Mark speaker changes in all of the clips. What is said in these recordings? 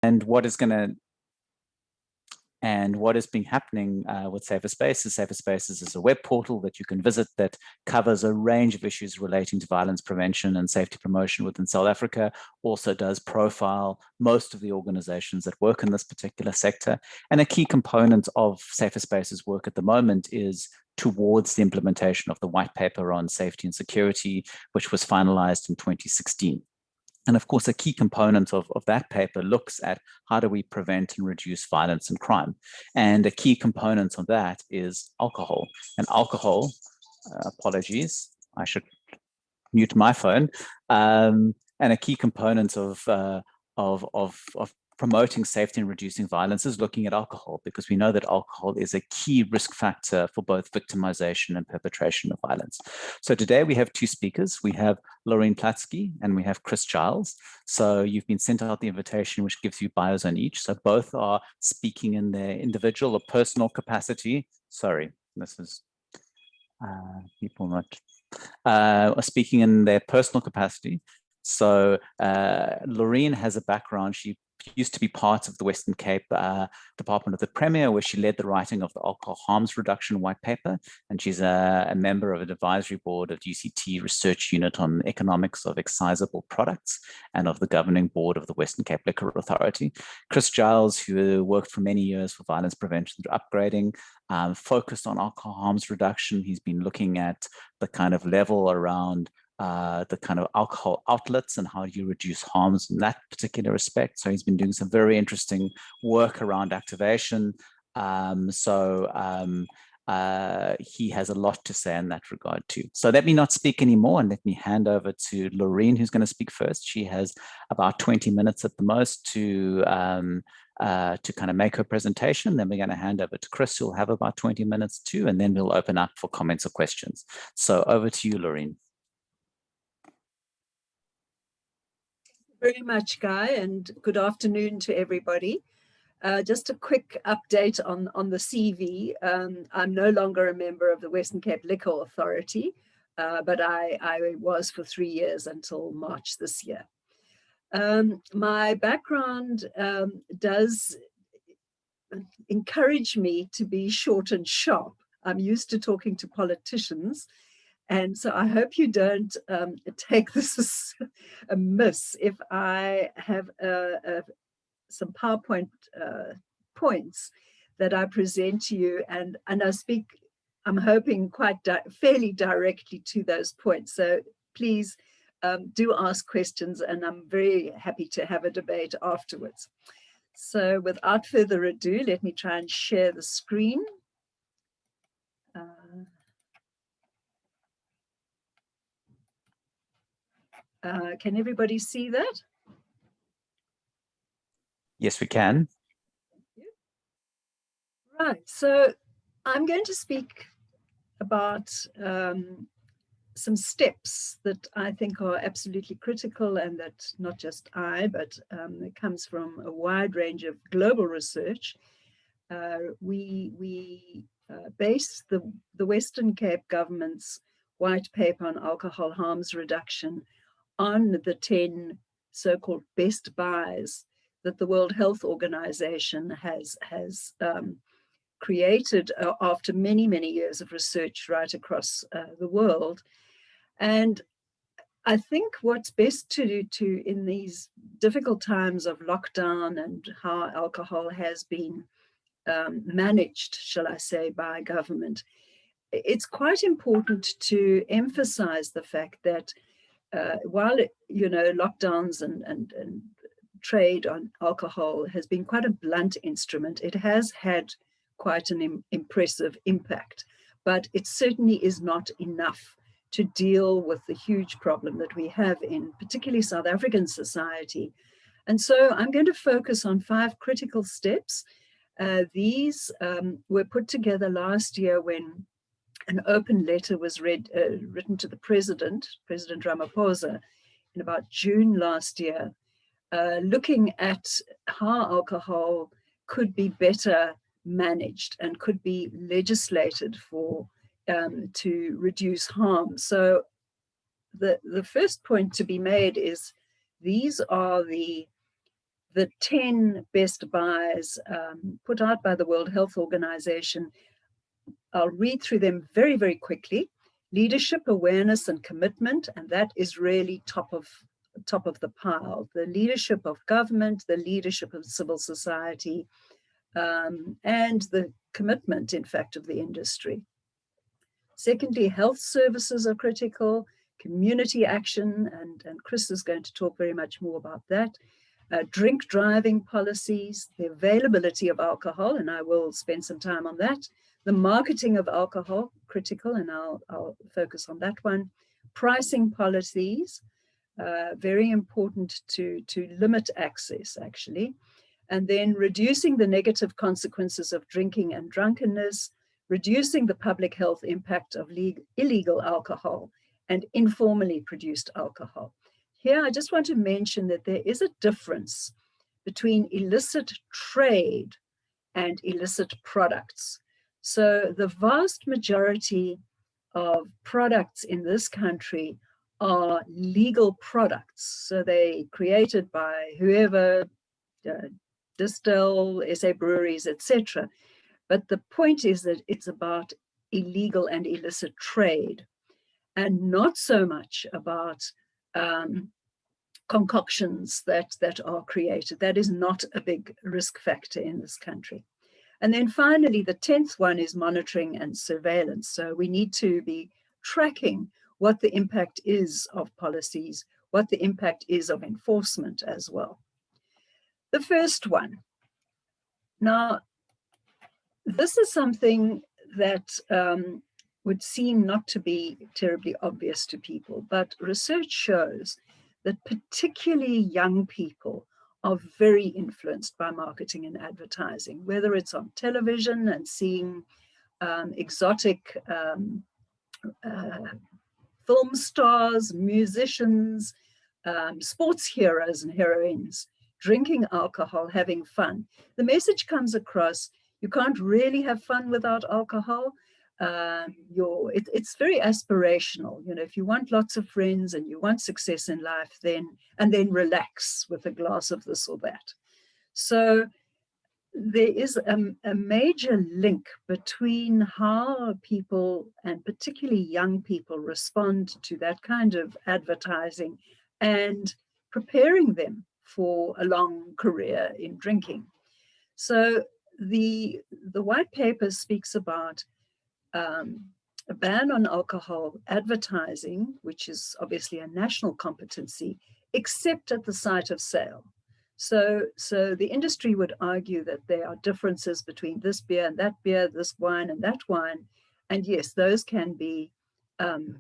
Speaker 1: what is going to and what has been happening with SaferSpaces. SaferSpaces is a web portal that you can visit that covers a range of issues relating to violence prevention and safety promotion within South Africa, also does profile most of the organizations that work in this particular sector. And a key component of SaferSpaces work at the moment is towards the implementation of the white paper on safety and security, which was finalized in 2016. And of course, a key component of that paper looks at how do we prevent and reduce violence and crime. And a key component of that is alcohol. And alcohol, apologies, I should mute my phone. And a key component of promoting safety and reducing violence is looking at alcohol, because we know that alcohol is a key risk factor for both victimization and perpetration of violence. So today we have two speakers. We have Laurine Platzky and we have Chris Giles. So you've been sent out the invitation, which gives you bios on each. So both are speaking in their individual or personal capacity. Sorry, this is people not are speaking in their personal capacity. So Laurine has a background. She used to be part of the Western Cape Department of the Premier, where she led the writing of the Alcohol Harms Reduction White Paper. And she's a member of an advisory board of UCT Research Unit on Economics of Excisable Products and of the governing board of the Western Cape Liquor Authority. Chris Giles, who worked for many years for violence prevention through upgrading, focused on alcohol harms reduction. He's been looking at the kind of level around the kind of alcohol outlets and how do you reduce harms in that particular respect. So he's been doing some very interesting work around activation. He has a lot to say in that regard too. So let me not speak anymore and let me hand over to Laurine, who's going to speak first. She has about 20 minutes at the most to kind of make her presentation. Then we're going to hand over to Chris, who'll have about 20 minutes too, and then we'll open up for comments or questions. So over to you, Laurine.
Speaker 2: Very much, Guy, and good afternoon to everybody. Just a quick update on the CV. I'm no longer a member of the Western Cape Liquor Authority, but I was for 3 years until March this year. My background does encourage me to be short and sharp. I'm used to talking to politicians, and so I hope you don't take this as a miss if I have some PowerPoint points that I present to you, and I speak, I'm hoping, fairly directly to those points. So please do ask questions, and I'm very happy to have a debate afterwards. So without further ado, let me try and share the screen. Can everybody see that?
Speaker 1: Yes, we can.
Speaker 2: Right, so I'm going to speak about some steps that I think are absolutely critical, and that not just I, but it comes from a wide range of global research. We base the Western Cape government's white paper on alcohol harms reduction on the 10 so-called best buys that the World Health Organization has created after many, many years of research right across the world. And I think what's best to do in these difficult times of lockdown and how alcohol has been managed, shall I say, by government, it's quite important to emphasize the fact that while lockdowns and trade on alcohol has been quite a blunt instrument, it has had quite an impressive impact, but it certainly is not enough to deal with the huge problem that we have in particularly South African society. And so I'm going to focus on 5 critical steps. These were put together last year when an open letter was written to the President Ramaphosa, in about June last year, looking at how alcohol could be better managed and could be legislated for to reduce harm. So the first point to be made is these are the the 10 best buys put out by the World Health Organization. I'll read through them very, very quickly. Leadership, awareness, and commitment, and that is really top of the pile. The leadership of government, the leadership of civil society, and the commitment, in fact, of the industry. Secondly, health services are critical, community action, and Chris is going to talk very much more about that. Drink driving policies, the availability of alcohol, and I will spend some time on that. The marketing of alcohol, critical, and I'll focus on that one. Pricing policies, very important to limit access, actually. And then reducing the negative consequences of drinking and drunkenness, reducing the public health impact of illegal alcohol and informally produced alcohol. Here, I just want to mention that there is a difference between illicit trade and illicit products. So the vast majority of products in this country are legal products. So they created by whoever, Distill, SA breweries, etc. But the point is that it's about illegal and illicit trade, and not so much about concoctions that are created. That is not a big risk factor in this country. And then finally, the 10th one is monitoring and surveillance. So we need to be tracking what the impact is of policies, what the impact is of enforcement as well. The first one. Now, this is something that would seem not to be terribly obvious to people, but research shows that particularly young people are very influenced by marketing and advertising, whether it's on television and seeing exotic film stars, musicians, sports heroes and heroines, drinking alcohol, having fun. The message comes across, you can't really have fun without alcohol. It's very aspirational. You know, if you want lots of friends and you want success in life, then relax with a glass of this or that. So there is a major link between how people, and particularly young people, respond to that kind of advertising and preparing them for a long career in drinking. So the white paper speaks about a ban on alcohol advertising, which is obviously a national competency, except at the site of sale. So the industry would argue that there are differences between this beer and that beer, this wine and that wine. And yes, those can be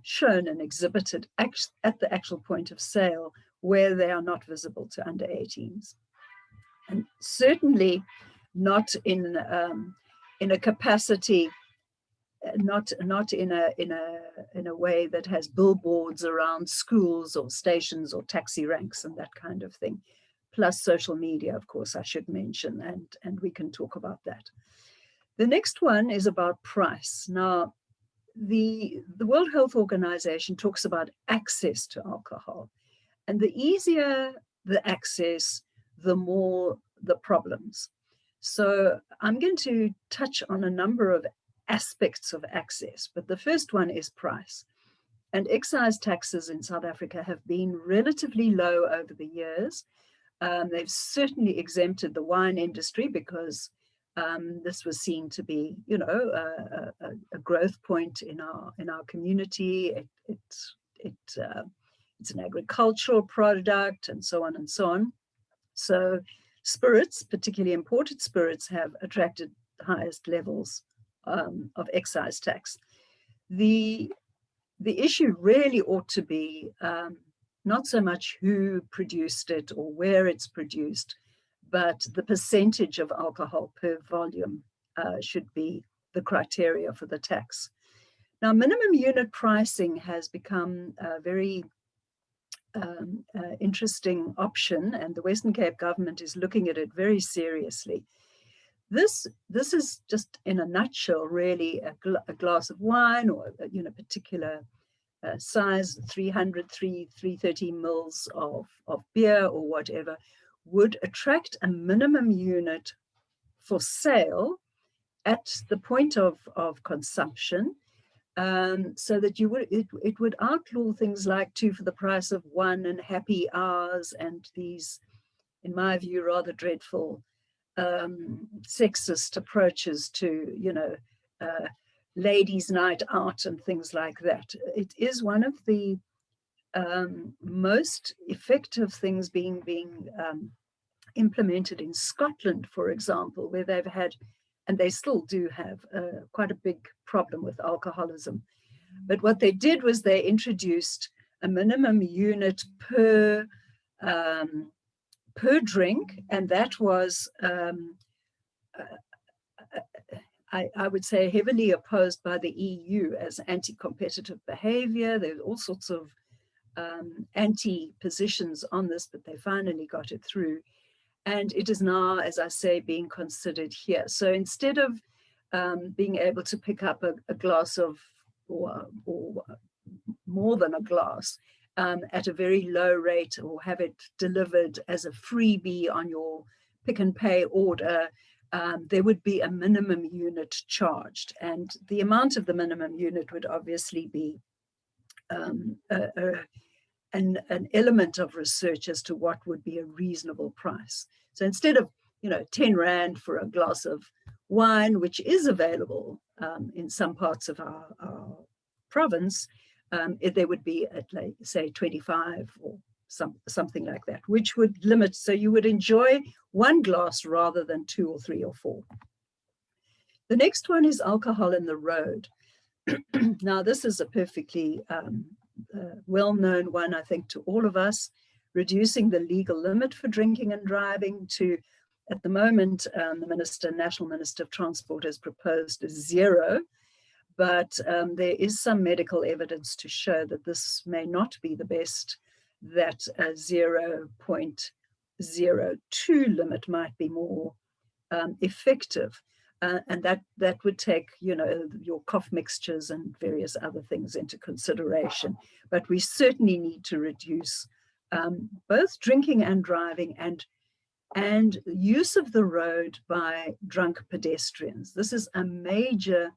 Speaker 2: shown and exhibited at the actual point of sale where they are not visible to under 18s. And certainly not in a capacity, not in a way that has billboards around schools or stations or taxi ranks and that kind of thing. Plus social media, of course, I should mention, and we can talk about that. The next one is about price. Now, the World Health Organization talks about access to alcohol, and the easier the access, the more the problems. So I'm going to touch on a number of aspects of access, but the first one is price. And excise taxes in South Africa have been relatively low over the years. They've certainly exempted the wine industry because this was seen to be, you know, a growth point in our community. It's an agricultural product, and so on and so on. So spirits, particularly imported spirits, have attracted the highest levels of excise tax. The issue really ought to be not so much who produced it or where it's produced, but the percentage of alcohol per volume should be the criteria for the tax. Now, minimum unit pricing has become a very interesting option, and the Western Cape government is looking at it very seriously. This is just in a nutshell, really, a glass of wine or particular size, 330 mils of beer or whatever, would attract a minimum unit for sale at the point of consumption, so that it would outlaw things like 2 for the price of 1 and happy hours and these, in my view, rather dreadful sexist approaches to, you know, ladies' night out and things like that. It is one of the most effective things being implemented in Scotland, for example, where they've had, and they still do have, quite a big problem with alcoholism. But what they did was they introduced a minimum unit per drink, and that was, I would say, heavily opposed by the EU as anti-competitive behavior. There's all sorts of anti-positions on this, but they finally got it through. And it is now, as I say, being considered here. So instead of being able to pick up a glass of, or more than a glass, at a very low rate, or have it delivered as a freebie on your pick and pay order, there would be a minimum unit charged. And the amount of the minimum unit would obviously be an element of research as to what would be a reasonable price. So instead of, you know, 10 Rand for a glass of wine, which is available in some parts of our province, there would be at, like, say, 25 or something like that, which would limit, so you would enjoy 1 glass rather than 2 or 3 or 4. The next one is alcohol in the road. Now, this is a perfectly well-known one, I think, to all of us, reducing the legal limit for drinking and driving to, at the moment, the National Minister of Transport has proposed 0, but there is some medical evidence to show that this may not be the best, that a 0.02 limit might be more effective. And that would take, you know, your cough mixtures and various other things into consideration. But we certainly need to reduce both drinking and driving and use of the road by drunk pedestrians. This is a major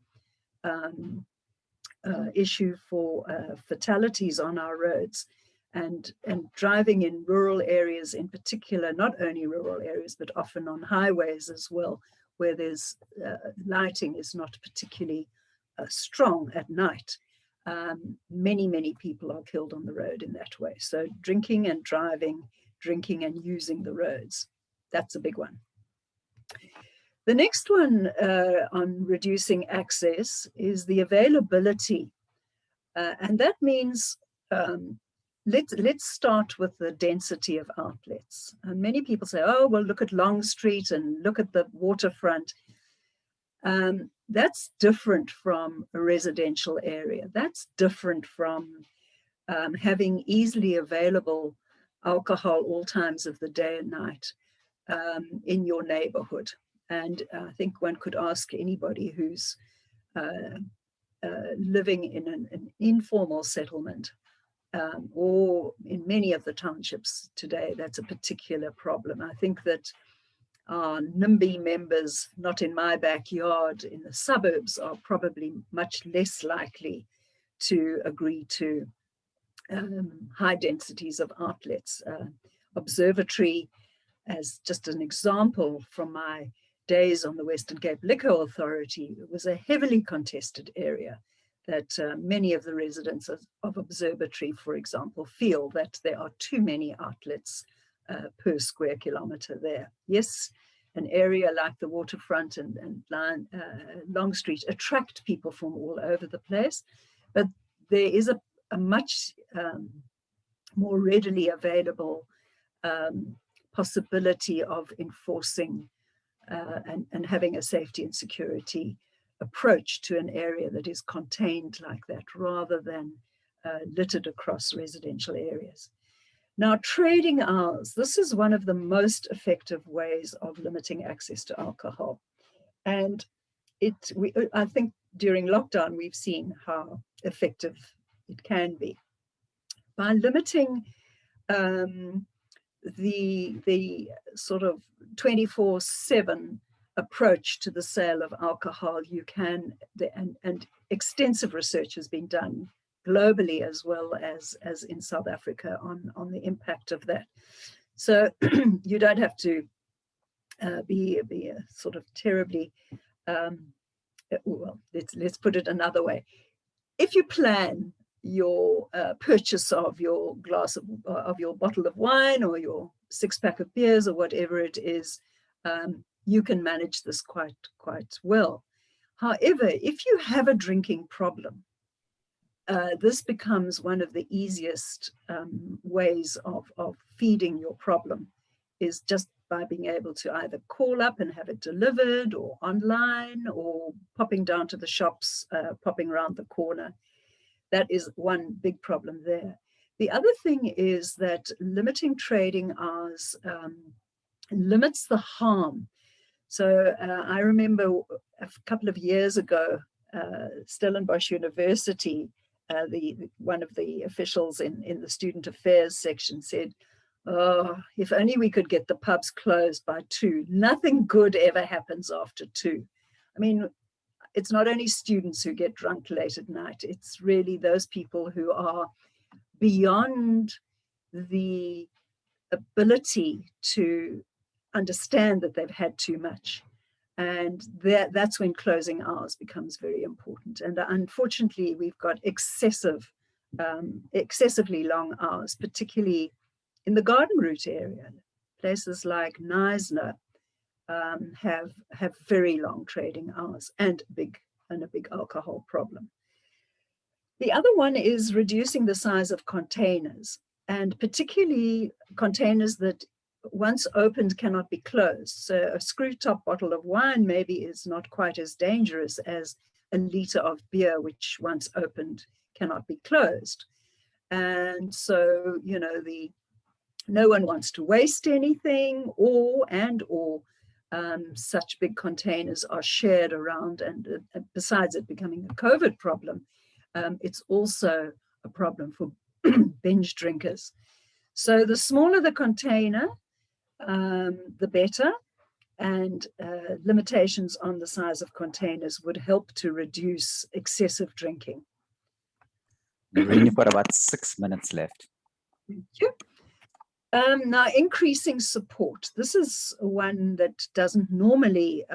Speaker 2: issue for fatalities on our roads, and driving in rural areas in particular, not only rural areas, but often on highways as well, where there's lighting is not particularly strong at night. Many people are killed on the road in that way. So drinking and driving, drinking and using the roads, that's a big one. The next one on reducing access is the availability. And that means, let's start with the density of outlets. And many people say, oh, well, look at Long Street and look at the waterfront. That's different from a residential area. That's different from having easily available alcohol all times of the day and night in your neighborhood. And I think one could ask anybody who's living in an informal settlement, or in many of the townships today, that's a particular problem. I think that our NIMBY members, not in my backyard, in the suburbs, are probably much less likely to agree to high densities of outlets. Observatory, as just an example from my days on the Western Cape Liquor Authority, it was a heavily contested area that many of the residents of Observatory, for example, feel that there are too many outlets per square kilometre there. Yes, an area like the waterfront and Long Street attract people from all over the place, but there is a much more readily available possibility of enforcing and having a safety and security approach to an area that is contained like that, rather than littered across residential areas. Now, trading hours, this is one of the most effective ways of limiting access to alcohol. And I think during lockdown, we've seen how effective it can be. By limiting the sort of 24/7 approach to the sale of alcohol, you can, and extensive research has been done globally as well as in South Africa on the impact of that. So you don't have to be a sort of terribly, well, let's put it another way. If you plan your purchase of your glass of your bottle of wine or your 6-pack of beers or whatever it is, you can manage this quite well. However, if you have a drinking problem, this becomes one of the easiest ways of feeding your problem, is just by being able to either call up and have it delivered, or online, or popping down to the shops, popping around the corner. That is one big problem there. The other thing is that limiting trading hours limits the harm. So I remember a couple of years ago, Stellenbosch University, one of the officials in the student affairs section said, "Oh, if only we could get the pubs closed by 2. Nothing good ever happens after 2. I mean, it's not only students who get drunk late at night, it's really those people who are beyond the ability to understand that they've had too much. And that's when closing hours becomes very important. And unfortunately, we've got excessively long hours, particularly in the Garden Route area. Places like Knysna have very long trading hours and a big alcohol problem. The other one is reducing the size of containers, and particularly containers that once opened cannot be closed. So a screw top bottle of wine maybe is not quite as dangerous as a liter of beer, which once opened cannot be closed. And so, you know, no one wants to waste anything, or such big containers are shared around, and besides it becoming a COVID problem, it's also a problem for binge drinkers. So the smaller the container, the better, and limitations on the size of containers would help to reduce excessive drinking.
Speaker 1: Laurine, you've got about 6 minutes left.
Speaker 2: Thank you. Now, increasing support. This is one that doesn't normally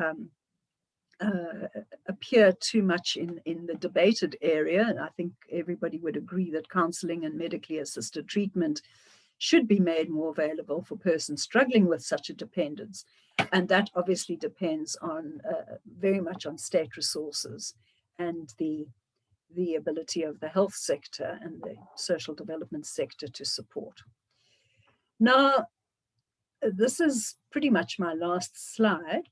Speaker 2: appear too much in the debated area. And I think everybody would agree that counseling and medically assisted treatment should be made more available for persons struggling with such a dependence. And that obviously depends on very much on state resources and the ability of the health sector and the social development sector to support. Now, this is pretty much my last slide.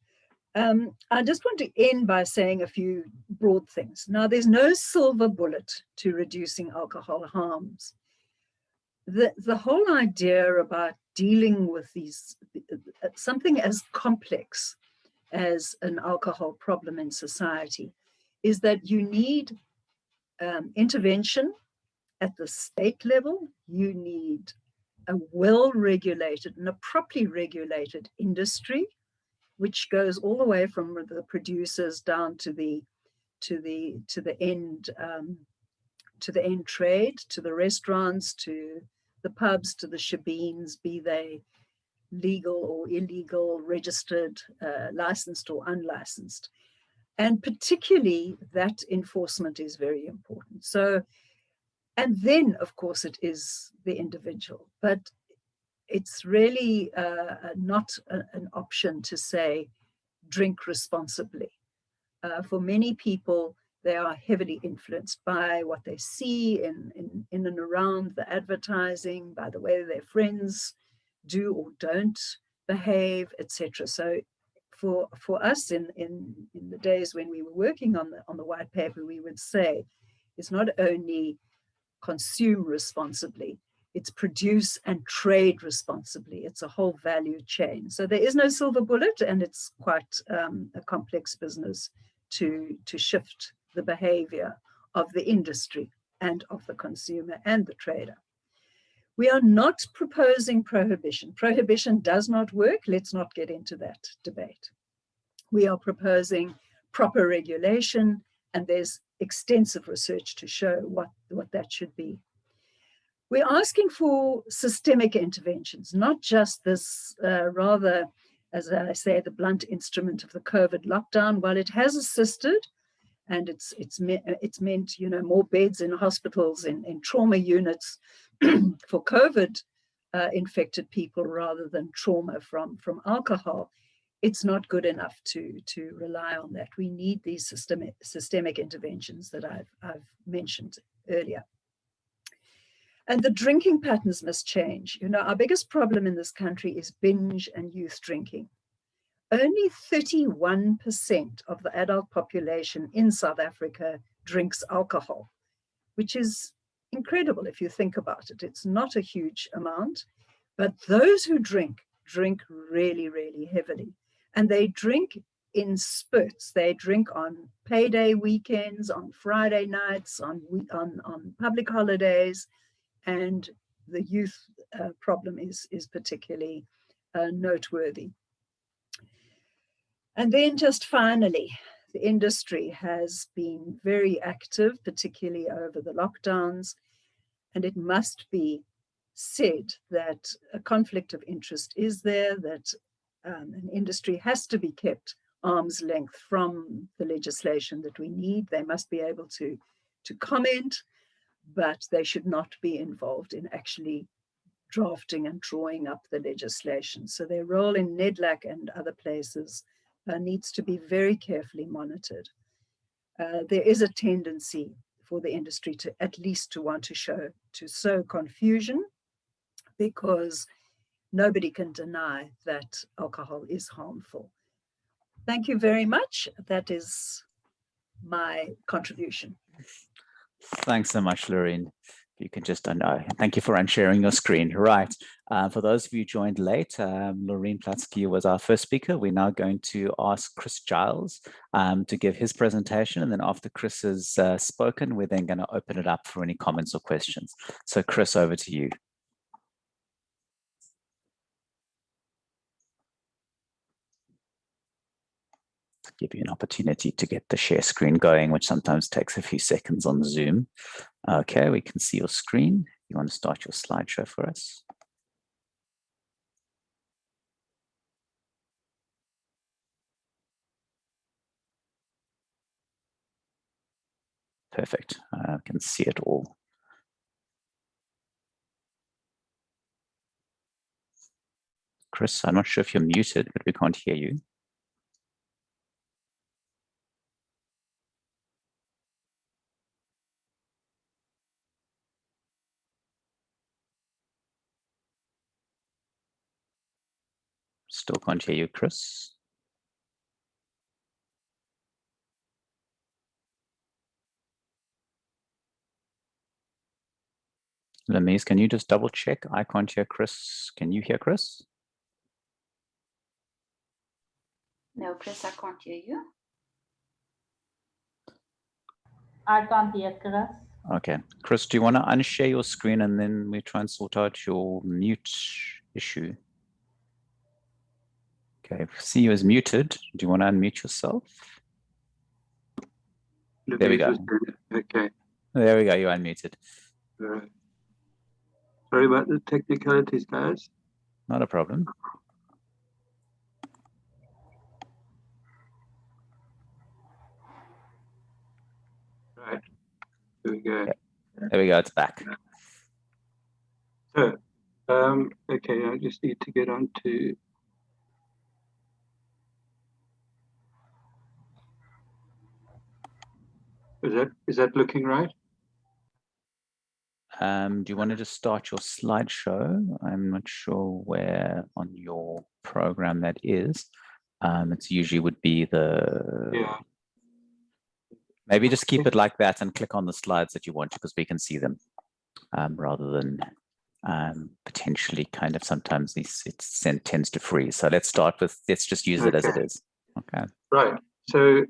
Speaker 2: I just want to end by saying a few broad things. Now, there's no silver bullet to reducing alcohol harms. The whole idea about dealing with something as complex as an alcohol problem in society is that you need intervention at the state level. You need a well-regulated and a properly regulated industry, which goes all the way from the producers down to the end trade, to the restaurants, to the pubs, to the shebeens, be they legal or illegal, registered, licensed or unlicensed. And particularly that enforcement is very important. So, and then of course it is the individual, but it's really not an option to say drink responsibly. For many people, they are heavily influenced by what they see in and around the advertising, by the way their friends do or don't behave, etc. So for us in the days when we were working on the white paper, we would say it's not only consume responsibly, it's produce and trade responsibly. It's a whole value chain. So there is no silver bullet, and it's quite a complex business to shift the behavior of the industry and of the consumer and the trader. We are not proposing prohibition. Prohibition does not work. Let's not get into that debate. We are proposing proper regulation, and there's extensive research to show what that should be. We're asking for systemic interventions, not just this rather, as I say, the blunt instrument of the COVID lockdown. While it has assisted, and it's meant, you know, more beds in hospitals, in trauma units for COVID infected people rather than trauma from alcohol, it's not good enough to rely on that. We need these systemic interventions that I've mentioned earlier. And the drinking patterns must change. You know, our biggest problem in this country is binge and youth drinking. Only 31% of the adult population in South Africa drinks alcohol, which is incredible if you think about it. It's not a huge amount, but those who drink really, really heavily. And they drink in spurts. They drink on payday weekends, on Friday nights, on public holidays. And the youth problem is particularly noteworthy. And then just finally, the industry has been very active, particularly over the lockdowns, and it must be said that a conflict of interest is there, that an industry has to be kept arm's length from the legislation that we need. They must be able to comment, but they should not be involved in actually drafting and drawing up the legislation. So their role in NEDLAC and other places needs to be very carefully monitored. There is a tendency for the industry to at least to want to sow confusion, because nobody can deny that alcohol is harmful. Thank you very much. That is my contribution.
Speaker 1: Thanks so much, Laurine. You can just, thank you for unsharing your screen. Right. For those of you who joined late, Laurine Platzky was our first speaker. We're now going to ask Chris Giles to give his presentation. And then after Chris has spoken, we're then going to open it up for any comments or questions. So Chris, over to you. Give you an opportunity to get the share screen going, which sometimes takes a few seconds on Zoom. Okay, we can see your screen. You want to start your slideshow for us? Perfect. I can see it all. Chris, I'm not sure if you're muted, but we can't hear you. Still can't hear you, Chris. Lemise, can you just double check? I can't hear Chris. Can you hear Chris?
Speaker 3: No, Chris, I can't hear you.
Speaker 4: I can't hear Chris.
Speaker 1: Okay. Chris, do you want to unshare your screen and then we try and sort out your mute issue? Okay, see you as muted. Do you want to unmute yourself? There we go.
Speaker 5: Okay.
Speaker 1: There we go. You're unmuted.
Speaker 5: Sorry about the technicalities, guys.
Speaker 1: Not a problem.
Speaker 5: Right. Here we go.
Speaker 1: Yep. There we go. It's back.
Speaker 5: So, okay, I just need to get on to. Is that looking right?
Speaker 1: Do you want to just start your slideshow? I'm not sure where on your program that is. It's usually would be the.
Speaker 5: Yeah.
Speaker 1: Maybe just keep it like that and click on the slides that you want to, because we can see them, rather than potentially kind of sometimes it tends to freeze. So let's start with, let's just use it as it is. Okay.
Speaker 5: Right. So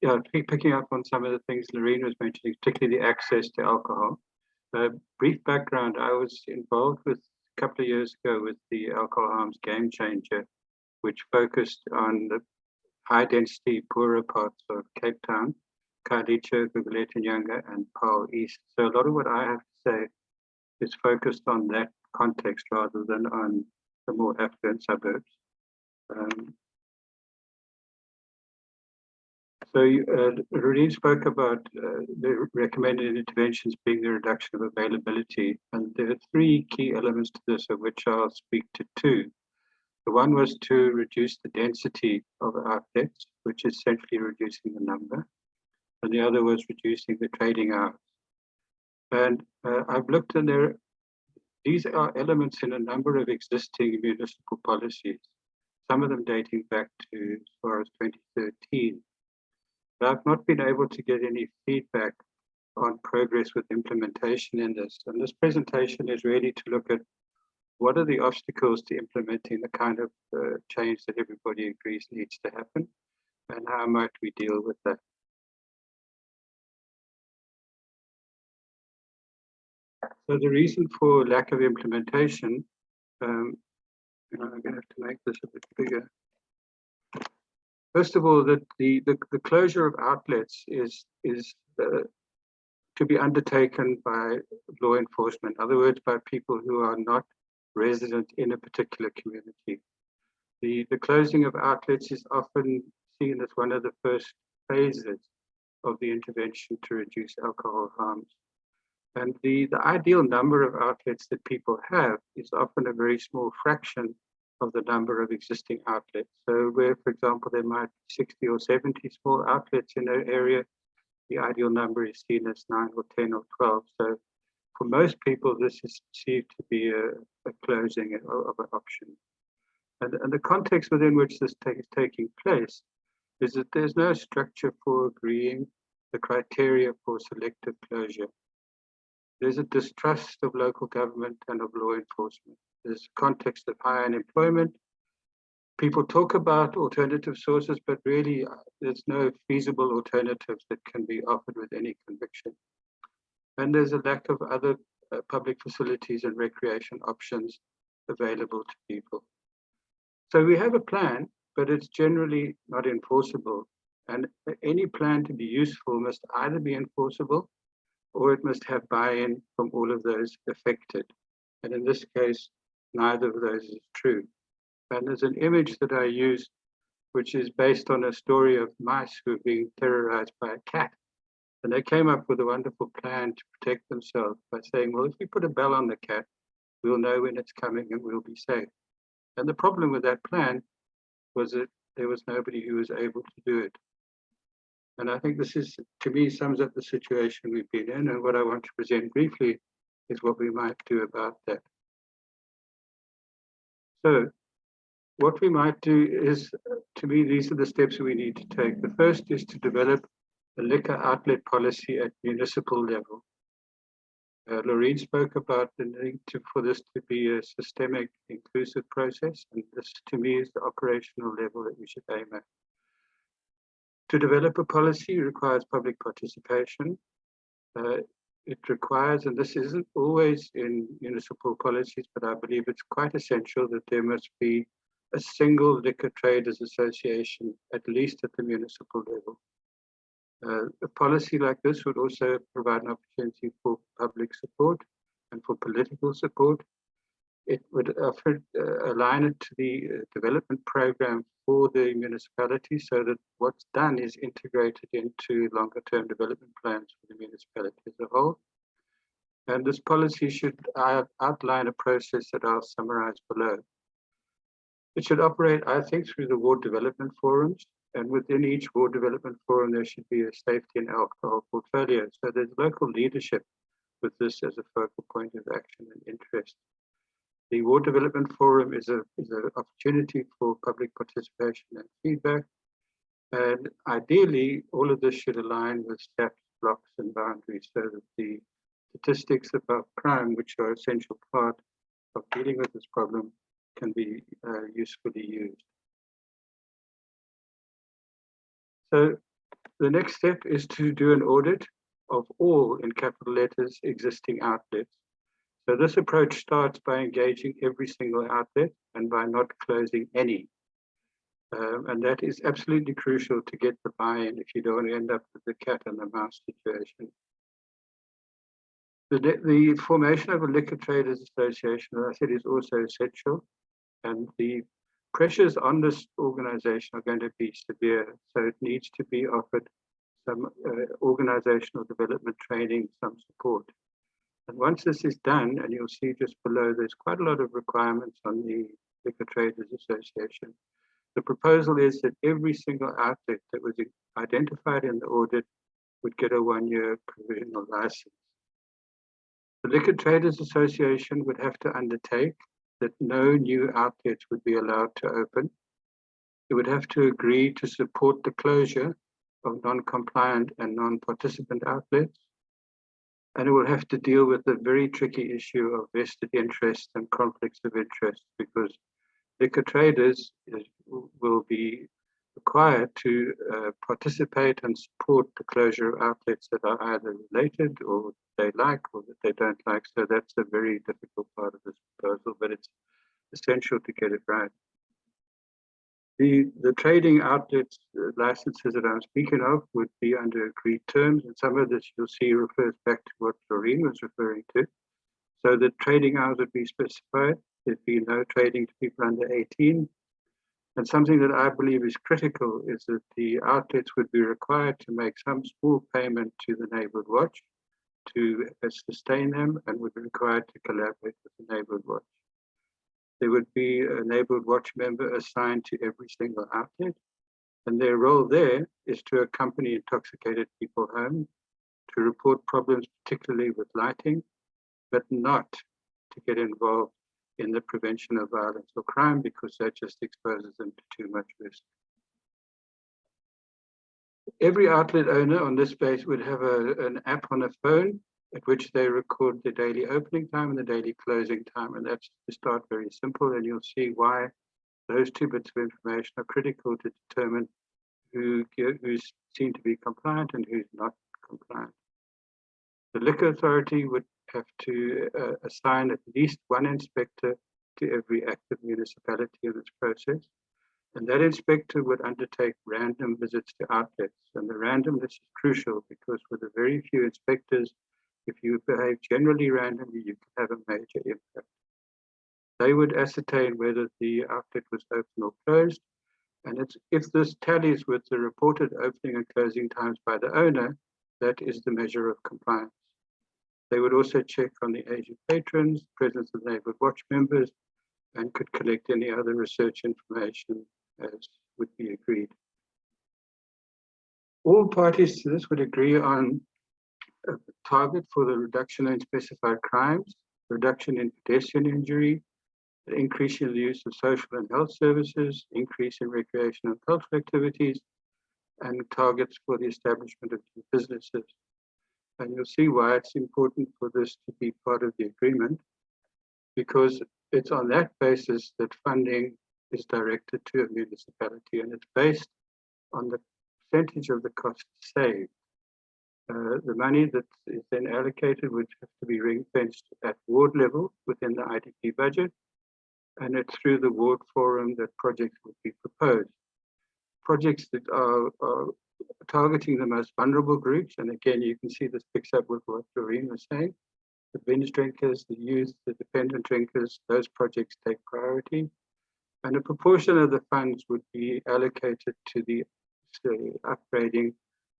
Speaker 5: yeah, picking up on some of the things Laurine was mentioning, particularly the access to alcohol. Brief background, I was involved with a couple of years ago with the Alcohol Harms Game Changer, which focused on the high density, poorer parts of Cape Town, Khayelitsha, Gugulethu Nyanga, and Paarl East. So a lot of what I have to say is focused on that context rather than on the more affluent suburbs. Laurine spoke about the recommended interventions being the reduction of availability, and there are three key elements to this, of which I'll speak to two. The one was to reduce the density of outlets, which is essentially reducing the number, and the other was reducing the trading hours. And I've looked in there, these are elements in a number of existing municipal policies, some of them dating back to as far as 2013. But I've not been able to get any feedback on progress with implementation in this. And this presentation is really to look at what are the obstacles to implementing the kind of change that everybody agrees needs to happen, and how might we deal with that. So the reason for lack of implementation, I'm going to have to make this a bit bigger. First of all, that the closure of outlets is to be undertaken by law enforcement. In other words, by people who are not resident in a particular community. The closing of outlets is often seen as one of the first phases of the intervention to reduce alcohol harms. And the ideal number of outlets that people have is often a very small fraction of the number of existing outlets. So where, for example, there might be 60 or 70 small outlets in an area, the ideal number is seen as 9 or 10 or 12. So for most people, this is perceived to be a closing of an option. And the context within which this is taking place is that there's no structure for agreeing the criteria for selective closure. There's a distrust of local government and of law enforcement. There's a context of high unemployment. People talk about alternative sources, but really there's no feasible alternatives that can be offered with any conviction. And there's a lack of other public facilities and recreation options available to people. So we have a plan, but it's generally not enforceable. And any plan to be useful must either be enforceable or it must have buy-in from all of those affected. And in this case, neither of those is true. And there's an image that I use, which is based on a story of mice who are being terrorized by a cat. And they came up with a wonderful plan to protect themselves by saying, well, if we put a bell on the cat, we'll know when it's coming and we'll be safe. And the problem with that plan was that there was nobody who was able to do it. And I think this is, to me, sums up the situation we've been in. And what I want to present briefly is what we might do about that. So what we might do is, to me, these are the steps we need to take. The first is to develop a liquor outlet policy at municipal level. Laurine spoke about the need for this to be a systemic, inclusive process. And this, to me, is the operational level that we should aim at. To develop a policy requires public participation. It requires, and this isn't always in municipal policies, but I believe it's quite essential that there must be a single liquor traders association, at least at the municipal level. A policy like this would also provide an opportunity for public support and for political support. It would offer, align it to the development program for the municipality so that what's done is integrated into longer term development plans for the municipality as a whole. And this policy should outline a process that I'll summarize below. It should operate, I think, through the ward development forums. And within each ward development forum, there should be a safety and alcohol portfolio. So there's local leadership with this as a focal point of action and interest. The Ward Development Forum is an opportunity for public participation and feedback. And ideally, all of this should align with steps, blocks, and boundaries so that the statistics about crime, which are an essential part of dealing with this problem, can be usefully used. So the next step is to do an audit of all, in capital letters, existing outlets. So this approach starts by engaging every single outlet and by not closing any. And that is absolutely crucial to get the buy-in if you don't want to end up with the cat and the mouse situation. The formation of a liquor traders association, as I said, is also essential. And the pressures on this organization are going to be severe. So it needs to be offered some organizational development training, some support. And once this is done, and you'll see just below, there's quite a lot of requirements on the Liquor Traders Association. The proposal is that every single outlet that was identified in the audit would get a 1-year provisional license. The Liquor Traders Association would have to undertake that no new outlets would be allowed to open. It would have to agree to support the closure of non-compliant and non-participant outlets. And it will have to deal with the very tricky issue of vested interest and conflicts of interest, because liquor traders will be required to participate and support the closure of outlets that are either related or they like or that they don't like. So that's a very difficult part of this proposal, but it's essential to get it right. The trading outlets licenses that I'm speaking of would be under agreed terms, and some of this you'll see refers back to what Laurine was referring to. So the trading hours would be specified. There'd be no trading to people under 18. And something that I believe is critical is that the outlets would be required to make some small payment to the Neighbourhood Watch to sustain them, and would be required to collaborate with the Neighbourhood Watch. There would be a Neighbourhood Watch member assigned to every single outlet, and their role there is to accompany intoxicated people home, to report problems, particularly with lighting, but not to get involved in the prevention of violence or crime, because that just exposes them to too much risk. Every outlet owner on this space would have an app on a phone at which they record the daily opening time and the daily closing time. And that's to start very simple, and you'll see why those two bits of information are critical to determine who's seen to be compliant and who's not compliant. The Liquor Authority would have to assign at least one inspector to every active municipality in this process. And that inspector would undertake random visits to outlets. And the randomness is crucial, because with a very few inspectors, if you behave generally randomly, you can have a major impact. They would ascertain whether the outlet was open or closed. And if this tallies with the reported opening and closing times by the owner, that is the measure of compliance. They would also check on the age of patrons, presence of Neighbourhood Watch members, and could collect any other research information as would be agreed. All parties to this would agree on a target for the reduction in specified crimes, reduction in pedestrian injury, an increase in the use of social and health services, increase in recreation and cultural activities, and targets for the establishment of new businesses. And you'll see why it's important for this to be part of the agreement, because it's on that basis that funding is directed to a municipality, and it's based on the percentage of the cost saved. The money that is then allocated would have to be ring-fenced at ward level within the IDP budget, and it's through the ward forum that projects would be proposed. Projects that are targeting the most vulnerable groups, and again, you can see this picks up with what Laurine was saying. The binge drinkers, the youth, the dependent drinkers, those projects take priority. And a proportion of the funds would be allocated to the upgrading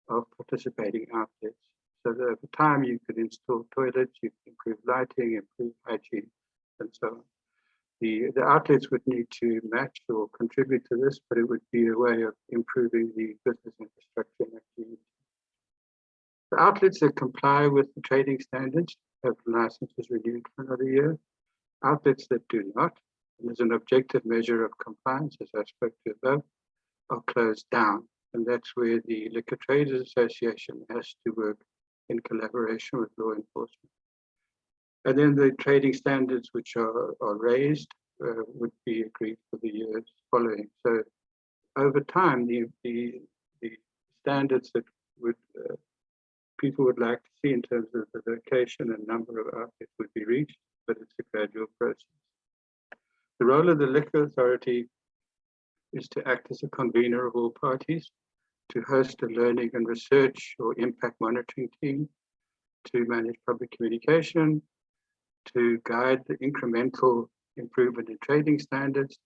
Speaker 5: of participating outlets. So that over time you could install toilets, you could improve lighting, improve hygiene, and so on. The outlets would need to match or contribute to this, but it would be a way of improving the business infrastructure and activity. The outlets that comply with the trading standards have licenses renewed for another year. Outlets that do not, and as an objective measure of compliance, as I spoke to above, are closed down. And that's where the Liquor Traders Association has to work in collaboration with law enforcement. And then the trading standards which are raised would be agreed for the years following. So over time, the standards that would people would like to see in terms of the location and number of outlets would be reached, but it's a gradual process. The role of the Liquor Authority is to act as a convener of all parties, to host a learning and research or impact monitoring team, to manage public communication, to guide the incremental improvement in trading standards,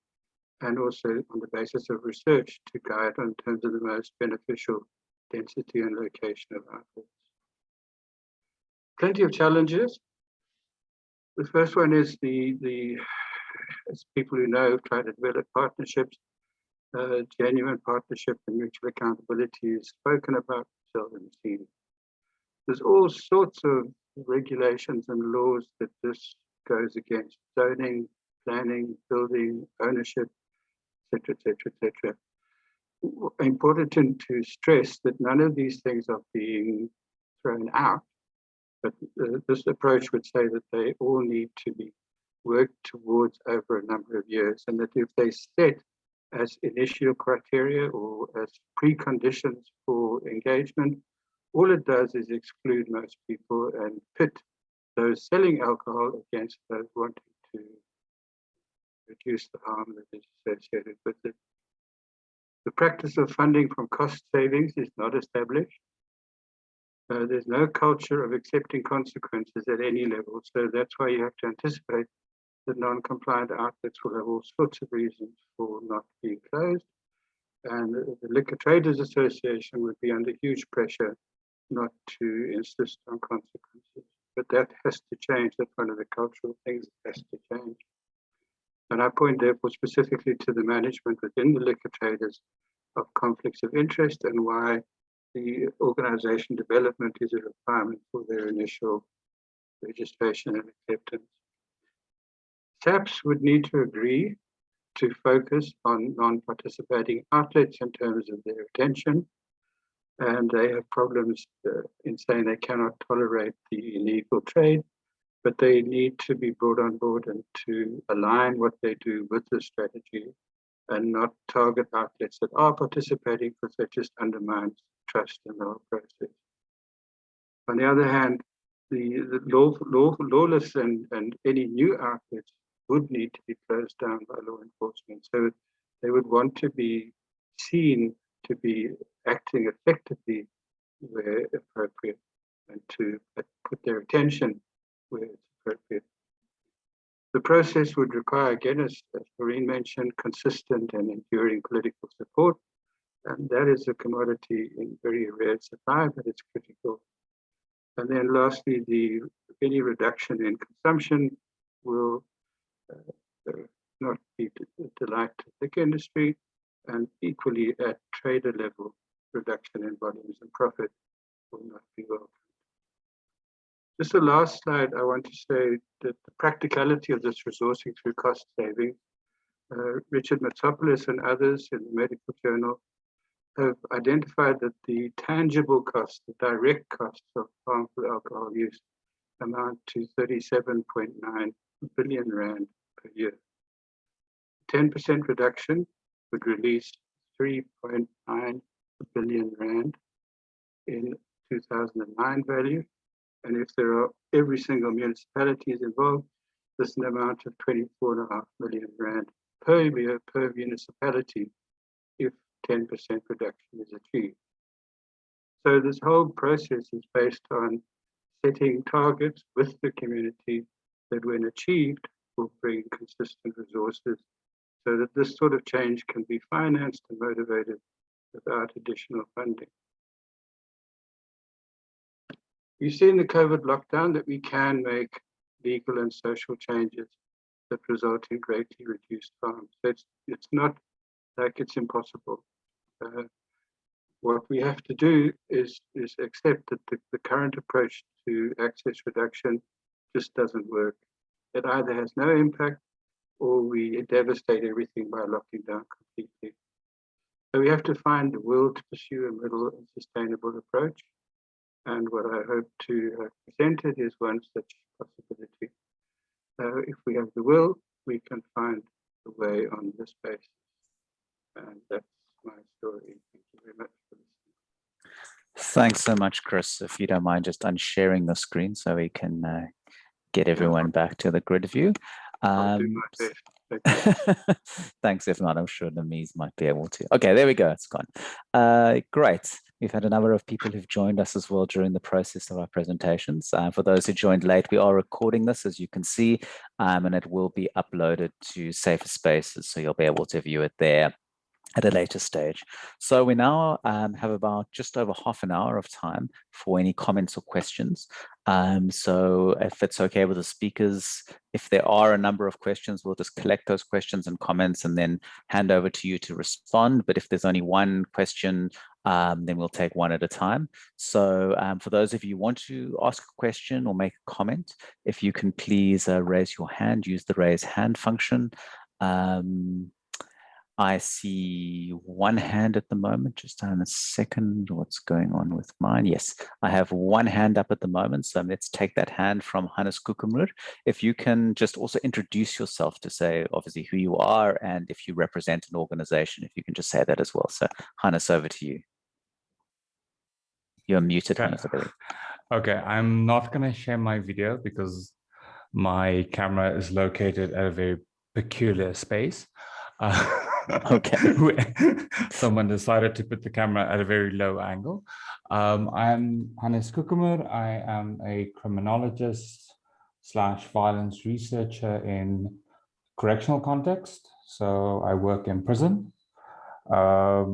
Speaker 5: and also on the basis of research to guide in terms of the most beneficial density and location of outlets. Plenty of challenges. The first one is as people who know, try to develop partnerships. Genuine partnership and mutual accountability is spoken about, seldom seen. There's all sorts of regulations and laws that this goes against: zoning, planning, building, ownership, etc., etc., etc. Important to stress that none of these things are being thrown out, but this approach would say that they all need to be worked towards over a number of years, and that if they set as initial criteria or as preconditions for engagement, all it does is exclude most people and pit those selling alcohol against those wanting to reduce the harm that is associated with it. The practice of funding from cost savings is not established. There's no culture of accepting consequences at any level, so that's why you have to anticipate that non-compliant outlets will have all sorts of reasons for not being closed, and the Liquor Traders Association would be under huge pressure not to insist on consequences. But that has to change. That's one of the cultural things that has to change. And I point therefore specifically to the management within the liquor traders of conflicts of interest and why the organization development is a requirement for their initial registration and acceptance. SAPs would need to agree to focus on non-participating outlets in terms of their attention, and they have problems in saying they cannot tolerate the illegal trade, but they need to be brought on board and to align what they do with the strategy and not target outlets that are participating, because that just undermines trust in the whole process. On the other hand, the lawless and any new outlets would need to be closed down by law enforcement. So they would want to be seen to be acting effectively where appropriate and to put their attention where it's appropriate. The process would require, again, as Laurine mentioned, consistent and enduring political support. And that is a commodity in very rare supply, but it's critical. And then lastly, any reduction in consumption will not be a delight to the liquor industry, and equally at trader level, reduction in volumes and profit will not be welcome. Just the last slide, I want to say that the practicality of this resourcing through cost saving, Richard Matsopoulos and others in the Medical Journal have identified that the tangible costs, the direct costs of harmful alcohol use amount to 37.9 billion rand per year. 10% reduction would release 3.9 billion rand in 2009 value. And if there are every single municipality is involved, this is an amount of 24.5 million rand per year per municipality if 10% reduction is achieved. So this whole process is based on setting targets with the community that when achieved will bring consistent resources so that this sort of change can be financed and motivated without additional funding. You see in the COVID lockdown that we can make legal and social changes that result in greatly reduced harm. So it's not like it's impossible. What we have to do is accept that the current approach to access reduction just doesn't work. It either has no impact or we devastate everything by locking down completely. So we have to find the will to pursue a middle and sustainable approach. And what I hope to have presented is one such possibility. If we have the will, we can find the way on this basis. And that's my story. Thank you very much for listening.
Speaker 1: Thanks so much, Chris. If you don't mind just unsharing the screen so we can get everyone back to the grid view.
Speaker 5: I'll do my best.
Speaker 1: Thanks. If not, I'm sure the Mies might be able to. Okay, there we go. It's gone. Great. We've had a number of people who've joined us as well during the process of our presentations. For those who joined late, we are recording this, as you can see, and it will be uploaded to SaferSpaces, so you'll be able to view it there at a later stage. So we now have about just over half an hour of time for any comments or questions. So if it's okay with the speakers, if there are a number of questions, we'll just collect those questions and comments and then hand over to you to respond. But if there's only one question, then we'll take one at a time. So for those of you who want to ask a question or make a comment, if you can please raise your hand, use the raise hand function. I see one hand at the moment. Just in a second, what's going on with mine? Yes, I have one hand up at the moment. So let's take that hand from Hannes Kukumur. If you can just also introduce yourself to say, obviously, who you are and if you represent an organization, if you can just say that as well. So Hannes, over to you. You're muted, Hannes, I believe.
Speaker 6: Okay, I'm not going to share my video because my camera is located at a very peculiar space.
Speaker 1: Okay.
Speaker 6: Someone decided to put the camera at a very low angle. I'm Hannes Kukumur. I am a criminologist / violence researcher in correctional context. So I work in prison, a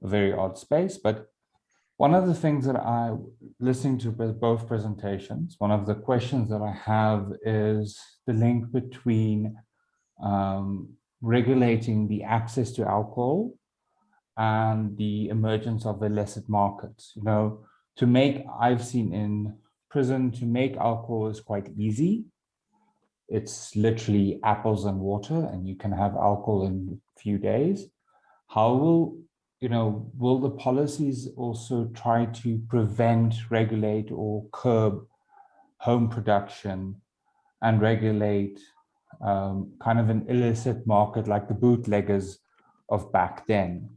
Speaker 6: very odd space. But one of the things that I, listening to both presentations, one of the questions that I have is the link between regulating the access to alcohol and the emergence of illicit markets. You know, I've seen in prison, to make alcohol is quite easy. It's literally apples and water, and you can have alcohol in a few days. How will the policies also try to prevent, regulate, or curb home production and regulate kind of an illicit market like the bootleggers of back then?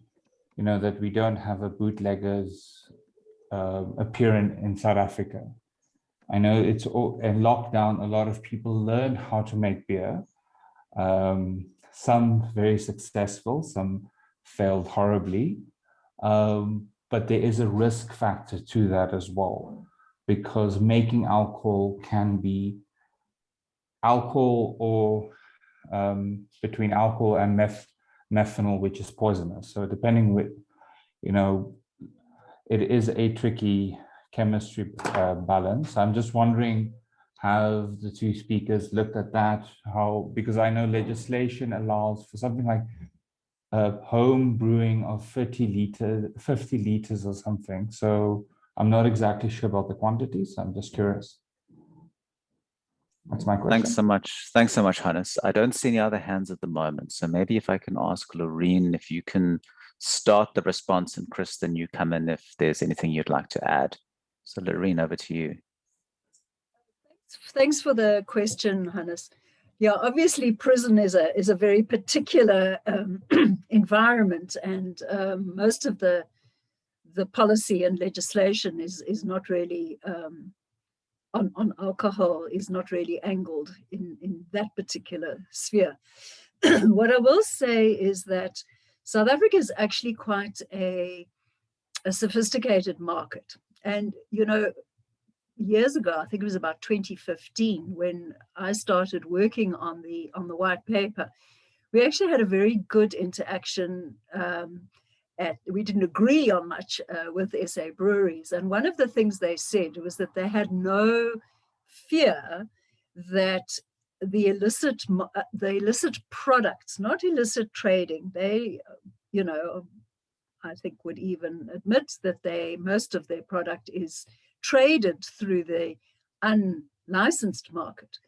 Speaker 6: You know, that we don't have a bootleggers appear in South Africa. I know it's all in lockdown. A lot of people learn how to make beer. Some very successful, some failed horribly. But there is a risk factor to that as well, because making alcohol can be alcohol or between alcohol and methanol, which is poisonous. So depending with, it is a tricky chemistry balance. I'm just wondering, have the two speakers looked at that? Because I know legislation allows for something like home brewing of 50 liters or something. So I'm not exactly sure about the quantities. I'm just curious. That's my question.
Speaker 1: Thanks so much, Hannes. I don't see any other hands at the moment. So maybe if I can ask Laurine, if you can start the response, and Chris, then you come in if there's anything you'd like to add. So Laurine, over to you.
Speaker 2: Thanks for the question, Hannes. Yeah, obviously prison is a very particular environment, and most of the policy and legislation is not really on alcohol, is not really angled in that particular sphere. What I will say is that South Africa is actually quite a sophisticated market. And, years ago, I think it was about 2015, when I started working on the white paper, we actually had a very good interaction. We didn't agree on much with SA breweries. And one of the things they said was that they had no fear that the illicit products, not illicit trading, they, I think would even admit that most of their product is traded through the unlicensed market.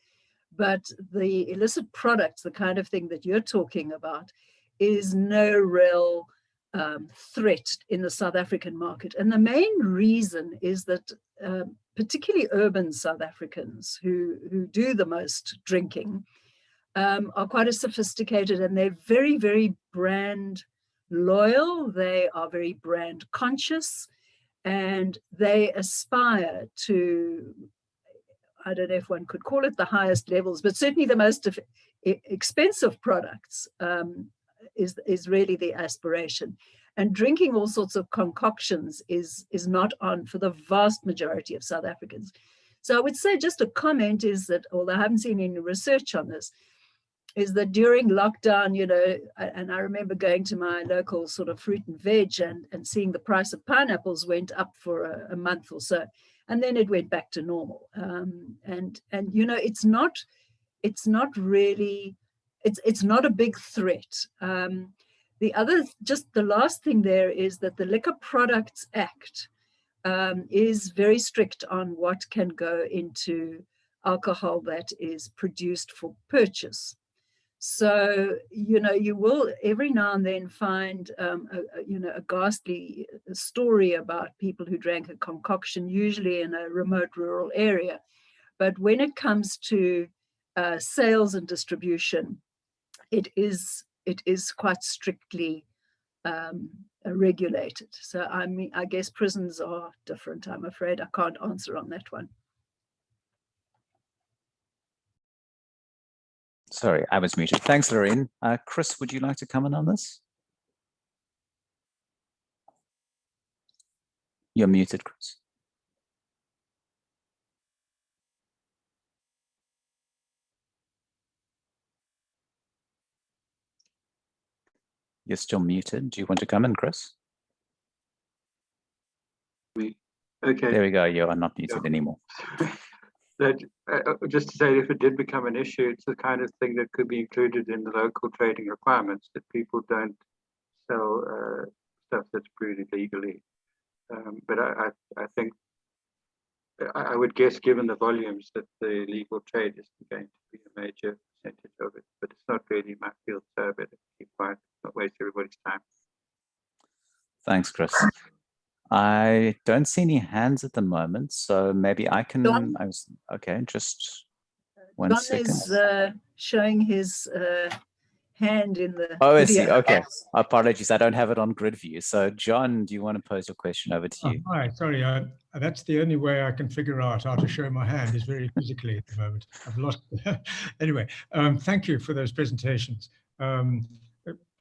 Speaker 2: But the illicit products, the kind of thing that you're talking about, is no real threat in the South African market. And the main reason is that particularly urban South Africans who do the most drinking are quite a sophisticated, and they're very, very brand loyal. They are very brand conscious. and they aspire to, I don't know if one could call it the highest levels, but certainly the most expensive products is really the aspiration. And drinking all sorts of concoctions is not on for the vast majority of South Africans. So I would say just a comment is that, although I haven't seen any research on this, is that during lockdown, you know, and I remember going to my local sort of fruit and veg and seeing the price of pineapples went up for a month or so, and then it went back to normal. And you know, it's not really, it's not a big threat. The last thing there is that the Liquor Products Act is very strict on what can go into alcohol that is produced for purchase. So, you know, you will every now and then find, a ghastly story about people who drank a concoction, usually in a remote rural area. But when it comes to sales and distribution, it is quite strictly regulated. So, I mean, I guess prisons are different. I'm afraid I can't answer on that one.
Speaker 1: Sorry, I was muted. Thanks, Laurine. Chris, would you like to comment on this? You're muted, Chris. You're still muted. Do you want to come in, Chris?
Speaker 5: Okay.
Speaker 1: There we go. You are not muted anymore.
Speaker 5: That, just to say, if it did become an issue, it's the kind of thing that could be included in the local trading requirements, that people don't sell stuff that's brewed illegally. But I think, I would guess, given the volumes, that the illegal trade isn't going to be a major percentage of it. But it's not really my field, so I better keep quiet, not waste everybody's time.
Speaker 1: Thanks, Chris. I don't see any hands at the moment, so maybe I can.
Speaker 2: John?
Speaker 1: Okay, just one second.
Speaker 2: John is showing his hand in the
Speaker 1: Oh, I
Speaker 2: video.
Speaker 1: see. Okay, apologies. I don't have it on grid view. So, John, do you want to pose your question? Over to you.
Speaker 7: Hi, sorry. That's the only way I can figure out how to show my hand is very physically at the moment. I've lost. Anyway, thank you for those presentations.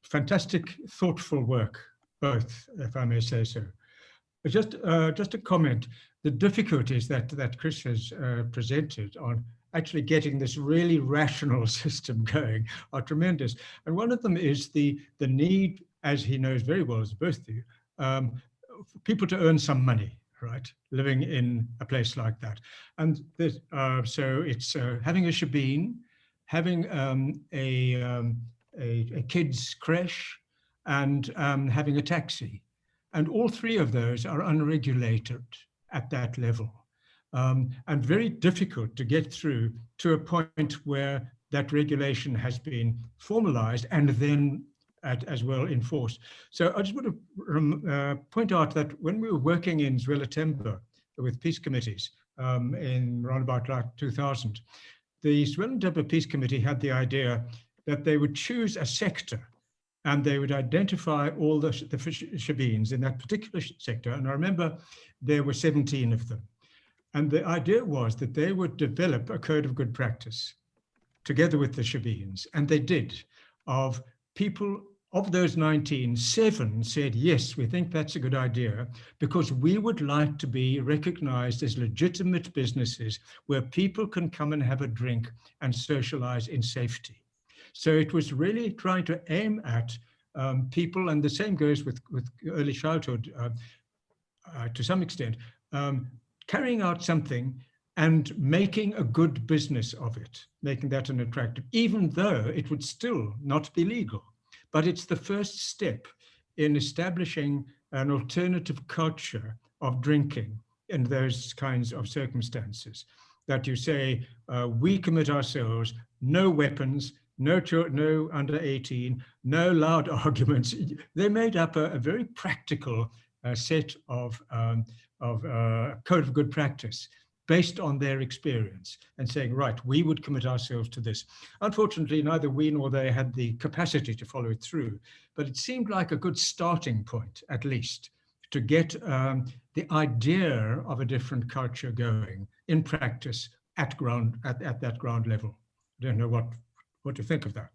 Speaker 7: Fantastic, thoughtful work, both, if I may say so. Just a comment, the difficulties that Chris has presented on actually getting this really rational system going are tremendous. And one of them is the need, as he knows very well, as both of you, for people to earn some money, right? Living in a place like that. And so it's having a shebeen, having a kid's creche, and having a taxi. And all three of those are unregulated at that level, and very difficult to get through to a point where that regulation has been formalized and then as well enforced. So I just want to point out that when we were working in Zwellatembe with peace committees in around about like 2000, the Zwellatembe Peace Committee had the idea that they would choose a sector and they would identify all the shebeens in that particular sector. And I remember there were 17 of them. And the idea was that they would develop a code of good practice together with the shebeens. And they did. Of people, of those 19, 7 said, yes, we think that's a good idea because we would like to be recognized as legitimate businesses where people can come and have a drink and socialize in safety. So it was really trying to aim at people, and the same goes with early childhood to some extent, carrying out something and making a good business of it, making that an attractive, even though it would still not be legal. But it's the first step in establishing an alternative culture of drinking in those kinds of circumstances, that you say, we commit ourselves, no weapons, no under 18, no loud arguments. They made up a very practical set of code of good practice based on their experience and saying, right, we would commit ourselves to this. Unfortunately, neither we nor they had the capacity to follow it through, but it seemed like a good starting point, at least, to get the idea of a different culture going in practice at that ground level. I don't know what to think of that.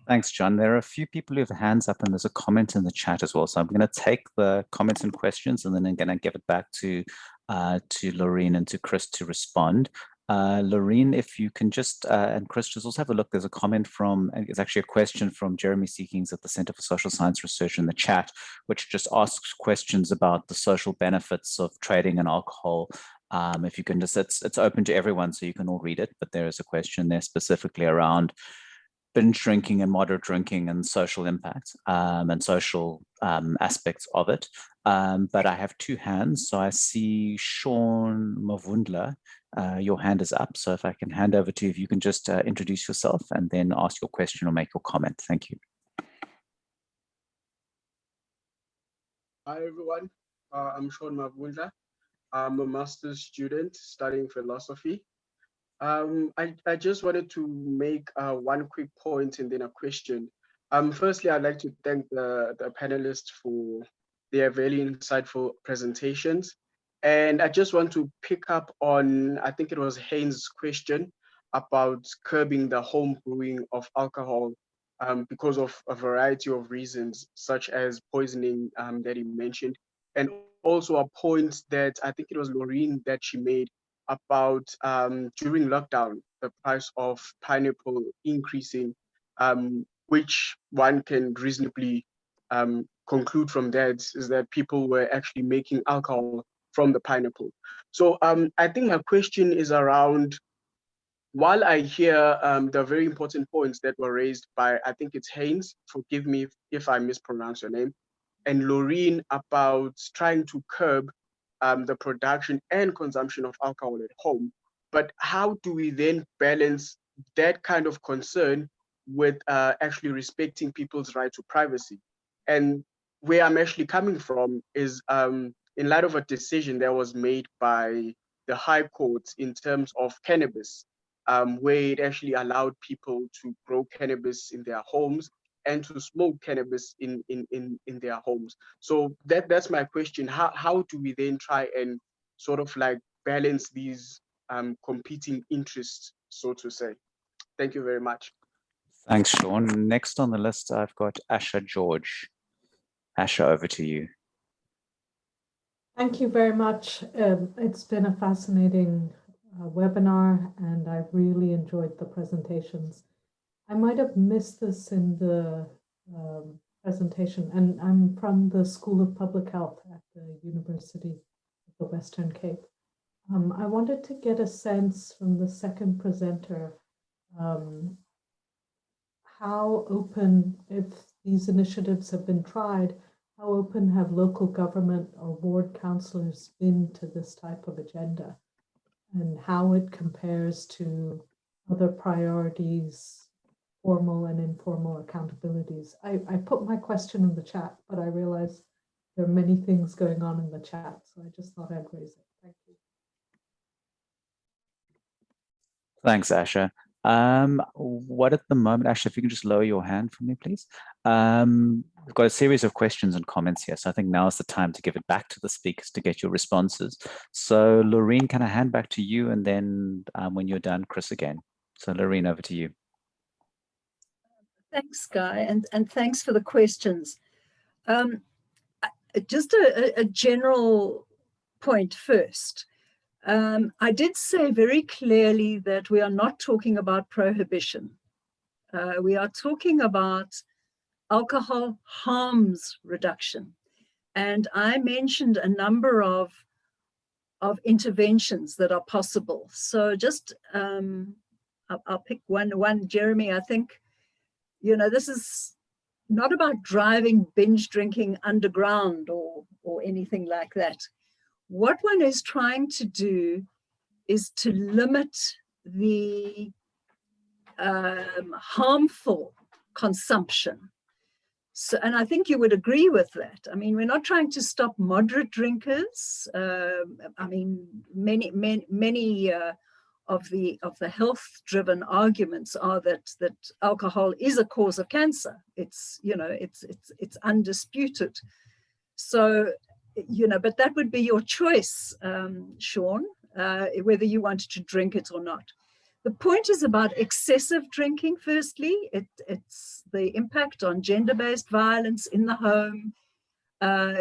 Speaker 1: Thanks, John. There are a few people who have hands up, and there's a comment in the chat as well. So I'm going to take the comments and questions, and then I'm going to give it back to Laurine and to Chris to respond. Laurine, if you can just, and Chris, just also have a look. There's a comment from, it's actually a question from Jeremy Seekings at the Center for Social Science Research in the chat, which just asks questions about the social benefits of trading in alcohol. If you can just, it's open to everyone, so you can all read it, but there is a question there specifically around binge drinking and moderate drinking and social impact and social aspects of it. But I have two hands. So I see Sean Mavundla, your hand is up. So if I can hand over to you, if you can just introduce yourself and then ask your question or make your comment. Thank you.
Speaker 8: Hi, everyone. I'm Sean Mavundla. I'm a master's student studying philosophy. I just wanted to make one quick point and then a question. Firstly, I'd like to thank the panelists for their very insightful presentations. And I just want to pick up on, I think it was Haynes' question about curbing the home brewing of alcohol because of a variety of reasons, such as poisoning that he mentioned. And also a point that I think it was Laurine that she made about during lockdown, the price of pineapple increasing, which one can reasonably conclude from that is that people were actually making alcohol from the pineapple. So I think my question is around, while I hear the very important points that were raised by, I think it's Haynes, forgive me if I mispronounce your name, and Laurine about trying to curb the production and consumption of alcohol at home. But how do we then balance that kind of concern with actually respecting people's right to privacy? And where I'm actually coming from is in light of a decision that was made by the High Court in terms of cannabis, where it actually allowed people to grow cannabis in their homes and to smoke cannabis in their homes. So that's my question. How do we then try and sort of like balance these competing interests, so to say? Thank you very much.
Speaker 1: Thanks, Sean. Next on the list, I've got Asha George. Asha, over to you.
Speaker 9: Thank you very much. It's been a fascinating webinar, and I've really enjoyed the presentations. I might have missed this in the presentation, and I'm from the School of Public Health at the University of the Western Cape. I wanted to get a sense from the second presenter how open, if these initiatives have been tried, how open have local government or ward councillors been to this type of agenda, and how it compares to other priorities, formal and informal accountabilities. I put my question in the chat, but I realize there are many things going on in the chat, so I just thought I'd raise it. Thank you.
Speaker 1: Thanks, Asha. What at the moment, Asha, if you can just lower your hand for me, please. We've got a series of questions and comments here, so I think now is the time to give it back to the speakers to get your responses. So Laurine, can I hand back to you, and then when you're done, Chris again. So Laurine, over to you.
Speaker 2: Thanks, Guy, and thanks for the questions. Just a general point first. I did say very clearly that we are not talking about prohibition. We are talking about alcohol harms reduction. And I mentioned a number of interventions that are possible. So just, I'll pick one, Jeremy, I think, you know, this is not about driving binge drinking underground or anything like that. What one is trying to do is to limit the harmful consumption. So, and I think you would agree with that. I mean, we're not trying to stop moderate drinkers. I mean, many of the health-driven arguments are that alcohol is a cause of cancer. It's, you know, it's undisputed. So, you know, but that would be your choice, Sean, whether you wanted to drink it or not. The point is about excessive drinking. Firstly, it's the impact on gender-based violence in the home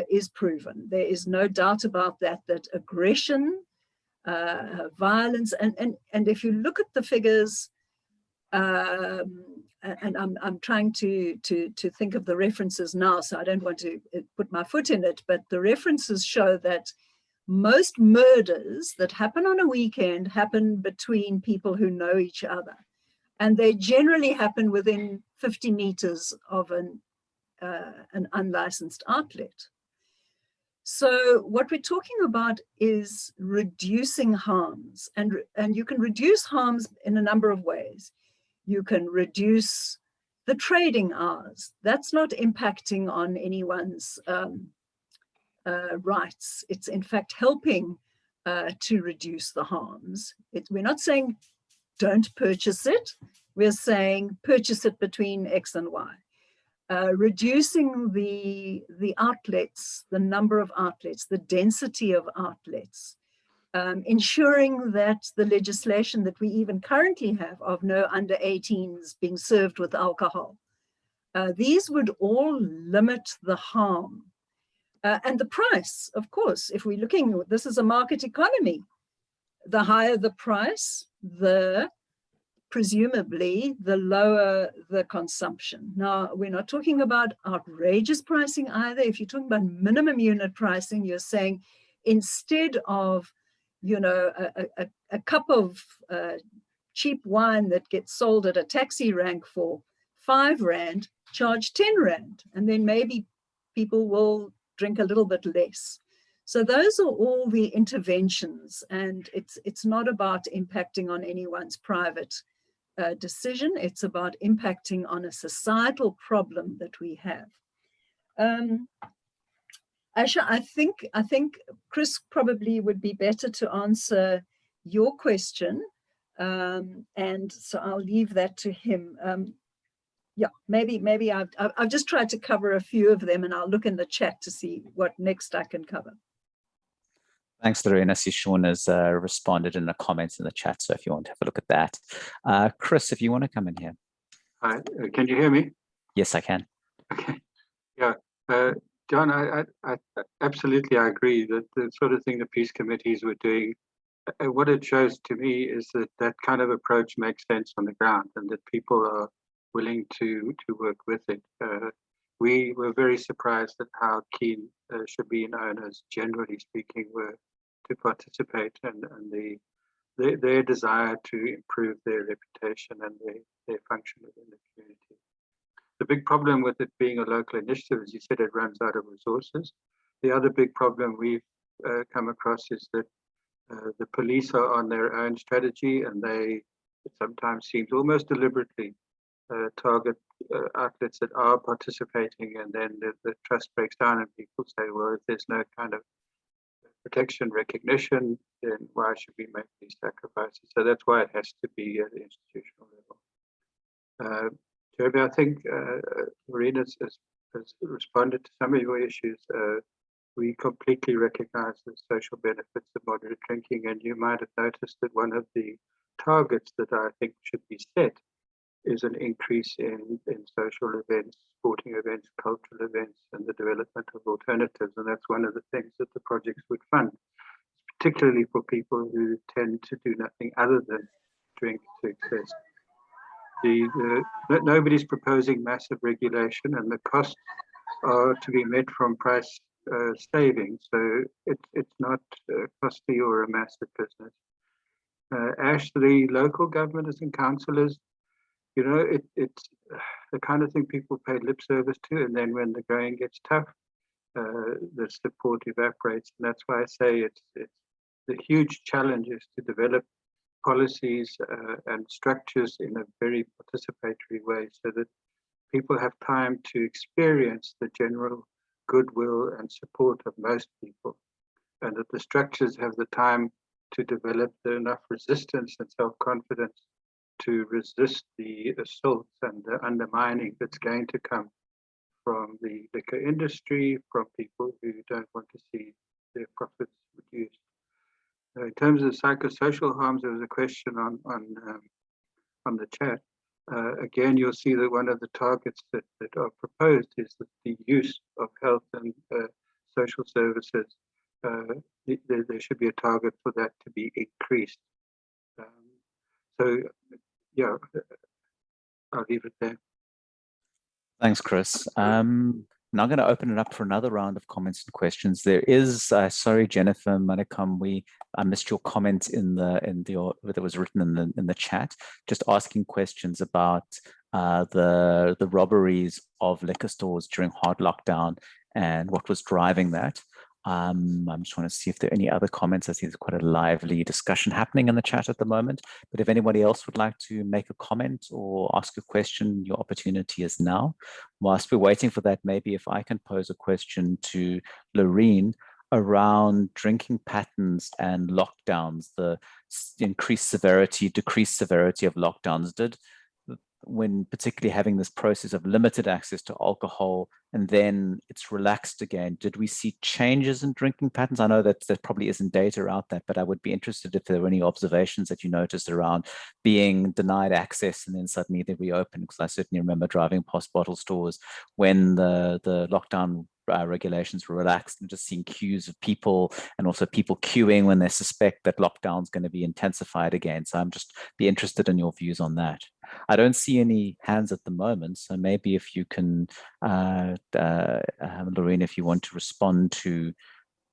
Speaker 2: is proven. There is no doubt about that, that aggression, violence, and if you look at the figures, and I'm trying to think of the references now, so I don't want to put my foot in it, but the references show that most murders that happen on a weekend happen between people who know each other. And they generally happen within 50 meters of an unlicensed outlet. So what we're talking about is reducing harms, and you can reduce harms in a number of ways. You can reduce the trading hours. That's not impacting on anyone's rights. It's in fact helping to reduce the harms. We're not saying don't purchase it. We're saying purchase it between X and Y. Reducing the outlets, the number of outlets, the density of outlets, ensuring that the legislation that we even currently have of no under 18s being served with alcohol, these would all limit the harm. And the price, of course, if we're looking, this is a market economy. The higher the price, presumably the lower the consumption. Now, we're not talking about outrageous pricing either. If you're talking about minimum unit pricing, you're saying instead of, you know, a cup of cheap wine that gets sold at a taxi rank for 5 Rand, charge 10 Rand, and then maybe people will drink a little bit less. So those are all the interventions, and it's not about impacting on anyone's private decision. It's about impacting on a societal problem that we have. Asha, I think Chris probably would be better to answer your question, and so I'll leave that to him. Yeah, maybe I've just tried to cover a few of them, and I'll look in the chat to see what next I can cover.
Speaker 1: Thanks, Laurine. I see Sean has responded in the comments in the chat, so if you want to have a look at that. Chris, if you want to come in here.
Speaker 5: Hi, can you hear me?
Speaker 1: Yes, I can.
Speaker 5: Okay, yeah. John, I absolutely agree that the sort of thing the peace committees were doing, what it shows to me is that that kind of approach makes sense on the ground, and that people are willing to work with it. We were very surprised at how keen Shebeen owners, generally speaking, were to participate, and their desire to improve their reputation and their function within the community. The big problem with it being a local initiative, as you said, it runs out of resources. The other big problem we've come across is that the police are on their own strategy, and it sometimes seems almost deliberately target outlets that are participating, and then the trust breaks down and people say, well, if there's no kind of protection recognition, then why should we make these sacrifices? So that's why it has to be at the institutional level. Toby, I think Laurine has responded to some of your issues. We completely recognize the social benefits of moderate drinking, and you might have noticed that one of the targets that I think should be set is an increase in social events, sporting events, cultural events, and the development of alternatives. And that's one of the things that the projects would fund, particularly for people who tend to do nothing other than drink to excess. Nobody's proposing massive regulation, and the costs are to be met from price savings. So it's not costly or a massive business. Ash, the local governors and councillors, you know, it's the kind of thing people pay lip service to, and then when the going gets tough, the support evaporates. And that's why I say it's the huge challenge is to develop policies and structures in a very participatory way, so that people have time to experience the general goodwill and support of most people, and that the structures have the time to develop enough resistance and self-confidence to resist the assaults and the undermining that's going to come from the liquor industry, from people who don't want to see their profits reduced. In terms of psychosocial harms, there was a question on the chat. Again, you'll see that one of the targets that are proposed is that the use of health and social services, there should be a target for that to be increased. So, yeah, I'll leave it there.
Speaker 1: Thanks, Chris. Now I'm going to open it up for another round of comments and questions. There is, sorry, Jennifer Manikam, I missed your comment that was written in the chat, just asking questions about the robberies of liquor stores during hard lockdown and what was driving that. I'm just trying to see if there are any other comments. I see there's quite a lively discussion happening in the chat at the moment. But if anybody else would like to make a comment or ask a question, your opportunity is now. Whilst we're waiting for that, maybe if I can pose a question to Laurine around drinking patterns and lockdowns, the increased severity, decreased severity of lockdowns. When particularly having this process of limited access to alcohol and then it's relaxed again, did we see changes in drinking patterns? I know that there probably isn't data out there, but I would be interested if there were any observations that you noticed around being denied access and then suddenly they reopen, because I certainly remember driving past bottle stores when the lockdown regulations were relaxed and just seeing queues of people and also people queuing when they suspect that lockdown is going to be intensified again. So I'm just be interested in your views on that. I don't see any hands at the moment, so maybe if you can, Laurine, if you want to respond to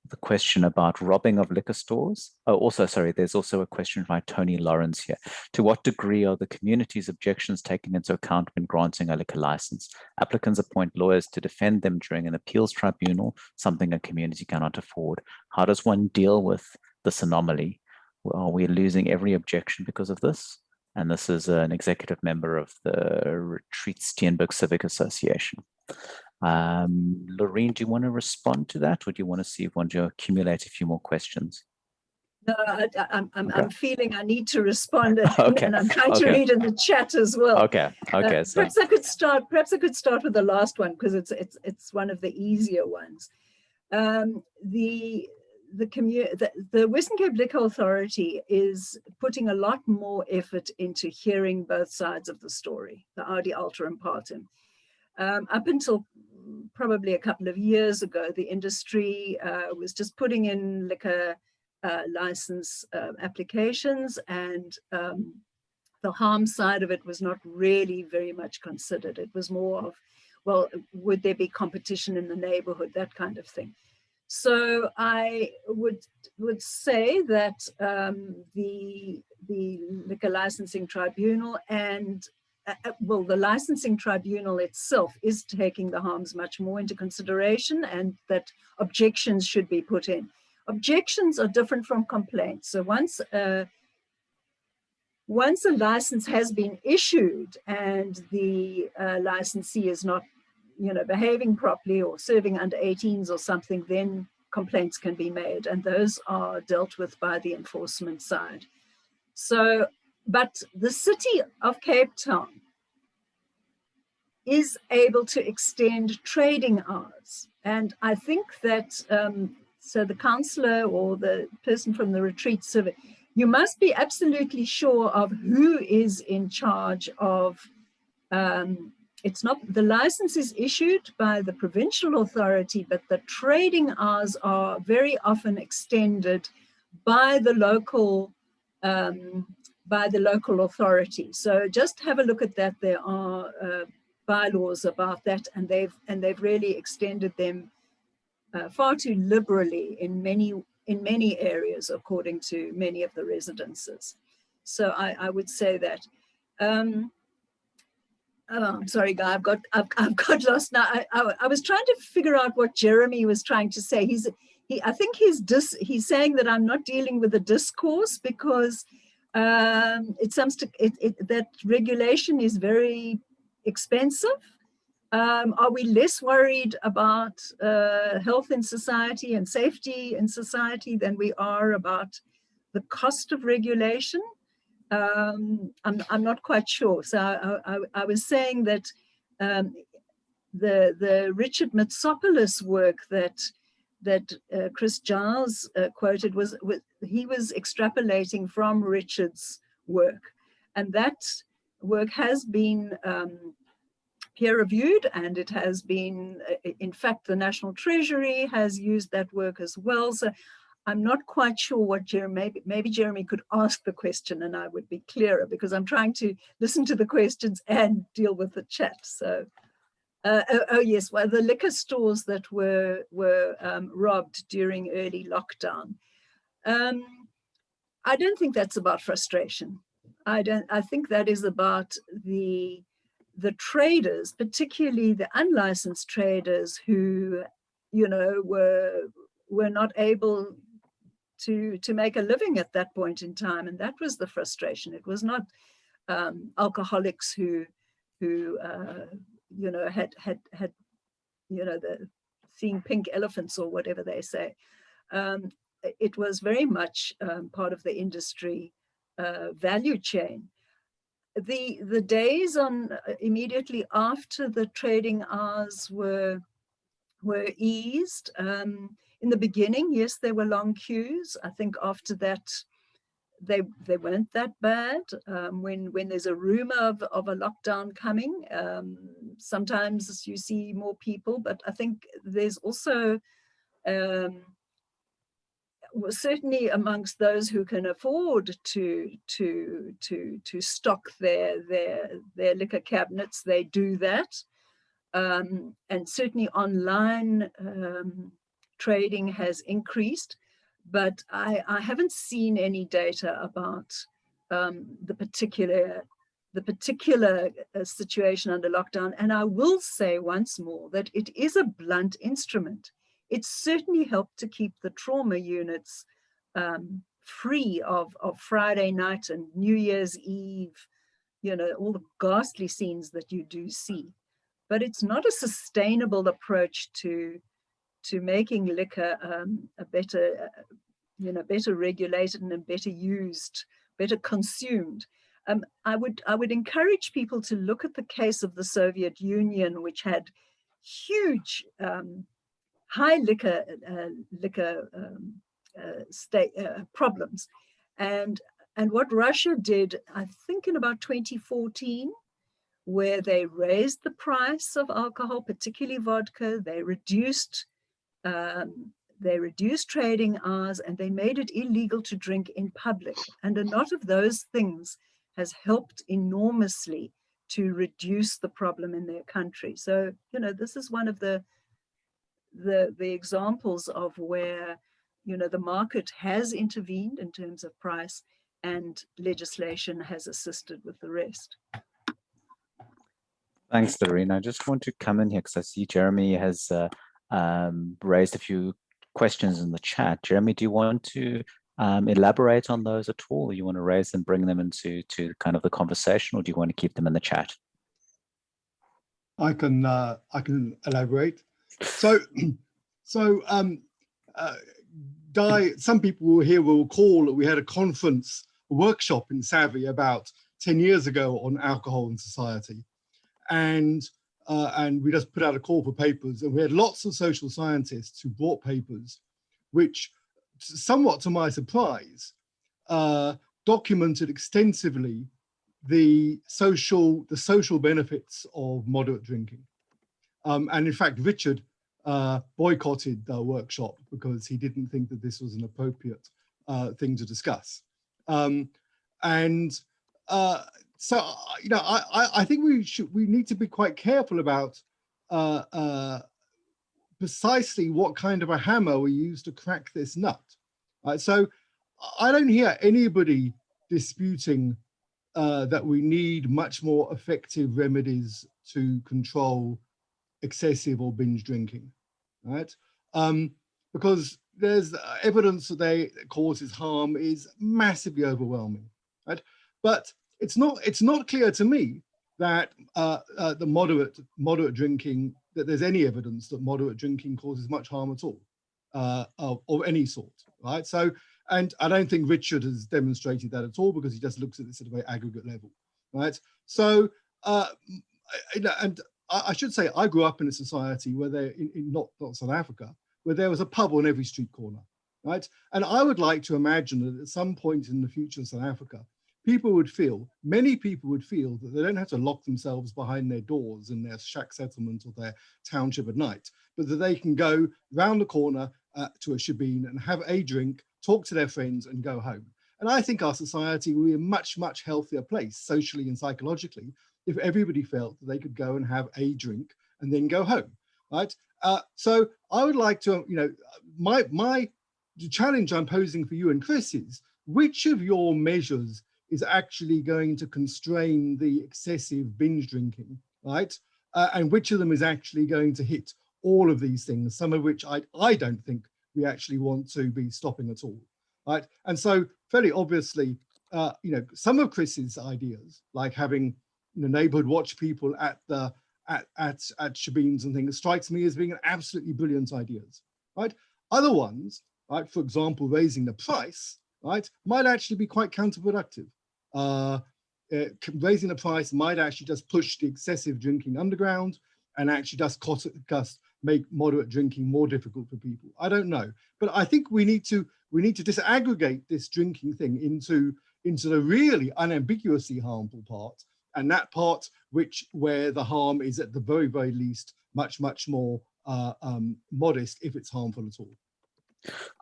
Speaker 1: the question about robbing of liquor stores. Oh, also, sorry, there's also a question by Tony Lawrence here. To what degree are the community's objections taken into account when granting a liquor license? Applicants appoint lawyers to defend them during an appeals tribunal, something a community cannot afford. How does one deal with this anomaly? Are we losing every objection because of this? And this is an executive member of the Retreat Steenberg Civic Association. Laurine, do you want to respond to that, or do you want to see if you want to accumulate a few more questions?
Speaker 2: No, I'm feeling I need to respond,
Speaker 1: Okay.
Speaker 2: and I'm trying to read in the chat as well.
Speaker 1: Okay. So
Speaker 2: perhaps I could start with the last one because it's one of the easier ones. The Western Cape Liquor Authority is putting a lot more effort into hearing both sides of the story, the Audi, Alter and Partem. Up until probably a couple of years ago, the industry was just putting in liquor license applications, and the harm side of it was not really very much considered. It was more of, well, would there be competition in the neighborhood, that kind of thing. So I would say that the Liquor Licensing Tribunal and well, the licensing tribunal itself is taking the harms much more into consideration, and that objections should be put in. Objections are different from complaints. So once a license has been issued and the licensee is not, behaving properly or serving under 18s or something, then complaints can be made, and those are dealt with by the enforcement side. So, but the city of Cape Town is able to extend trading hours. And I think that, so the councillor or the person from the retreat survey, you must be absolutely sure of who is in charge of, it's not, the license is issued by the provincial authority, but the trading hours are very often extended by the local authority. So just have a look at that. There are bylaws about that, and they've really extended them far too liberally in many areas, according to many of the residences. So I would say that. I'm sorry, Guy. I've got lost now. I was trying to figure out what Jeremy was trying to say. I think he's saying that I'm not dealing with the discourse because that regulation is very expensive. Are we less worried about health in society and safety in society than we are about the cost of regulation? I'm not quite sure. So I was saying that the Richard Mitsopoulos work that Chris Giles quoted he was extrapolating from Richard's work, and that work has been peer-reviewed, and it has been, in fact, the National Treasury has used that work as well. So I'm not quite sure what maybe Jeremy could ask the question and I would be clearer, because I'm trying to listen to the questions and deal with the chat. So, oh yes, well, the liquor stores that were robbed during early lockdown. I don't think that's about frustration. I think that is about the traders, particularly the unlicensed traders who, you know, were not able to make a living at that point in time, and that was the frustration. It was not alcoholics who you know, had you know, the seeing pink elephants or whatever they say. It was very much part of the industry value chain. The days on immediately after the trading hours were eased. In the beginning, yes, there were long queues. I think after that, they weren't that bad. When there's a rumor of a lockdown coming, sometimes you see more people, but I think there's also certainly amongst those who can afford to stock their liquor cabinets, they do that. And certainly online trading has increased, but I haven't seen any data about the particular situation under lockdown. And I will say once more that it is a blunt instrument. It certainly helped to keep the trauma units free of Friday night and New Year's Eve, you know, all the ghastly scenes that you do see. But it's not a sustainable approach to making liquor a better, you know, better regulated and better used, better consumed. I would encourage people to look at the case of the Soviet Union, which had huge high liquor problems, and what Russia did, I think in about 2014, where they raised the price of alcohol, particularly vodka. They reduced trading hours, and they made it illegal to drink in public. And a lot of those things has helped enormously to reduce the problem in their country. So, you know, this is one of the examples of where, you know, the market has intervened in terms of price, and legislation has assisted with the rest.
Speaker 1: Thanks, Laurine. I just want to come in here because I see Jeremy has raised a few questions in the chat. Jeremy, do you want to elaborate on those at all? Or you want to raise them, bring them into kind of the conversation, or do you want to keep them in the chat?
Speaker 10: I can elaborate. So Guy, some people here will recall that we had a conference, a workshop in Savvy about 10 years ago on alcohol and society. And we just put out a call for papers, and we had lots of social scientists who brought papers, which, somewhat to my surprise, documented extensively the social benefits of moderate drinking. And in fact, Richard boycotted the workshop because he didn't think that this was an appropriate thing to discuss. So, you know, I think we need to be quite careful about precisely what kind of a hammer we use to crack this nut. Right? So I don't hear anybody disputing that we need much more effective remedies to control excessive or binge drinking, right? Because there's evidence that they causes harm is massively overwhelming, right? But it's not clear to me that the moderate drinking, that there's any evidence that moderate drinking causes much harm at all, of any sort, right? So, and I don't think Richard has demonstrated that at all, because he just looks at this at a very aggregate level, right? So, and I should say I grew up in a society where there, in not South Africa, where there was a pub on every street corner, right? And I would like to imagine that at some point in the future of South Africa, many people would feel that they don't have to lock themselves behind their doors in their shack settlement or their township at night, but that they can go round the corner to a shebeen and have a drink, talk to their friends and go home. And I think our society will be a much, much healthier place socially and psychologically if everybody felt that they could go and have a drink and then go home, right? So I would like to, the challenge I'm posing for you and Chris is, which of your measures is actually going to constrain the excessive binge drinking, right? And which of them is actually going to hit all of these things, some of which I don't think we actually want to be stopping at all, right? And so fairly obviously, some of Chris's ideas, like having neighborhood watch people at shebeens and things, strikes me as being an absolutely brilliant ideas, right? Other ones, right, for example, raising the price, right, might actually be quite counterproductive. Raising the price might actually just push the excessive drinking underground and actually just make moderate drinking more difficult for people. I don't know, but I think we need to disaggregate this drinking thing into the really unambiguously harmful part, and that part where the harm is at the very, very least much more modest if it's harmful at all.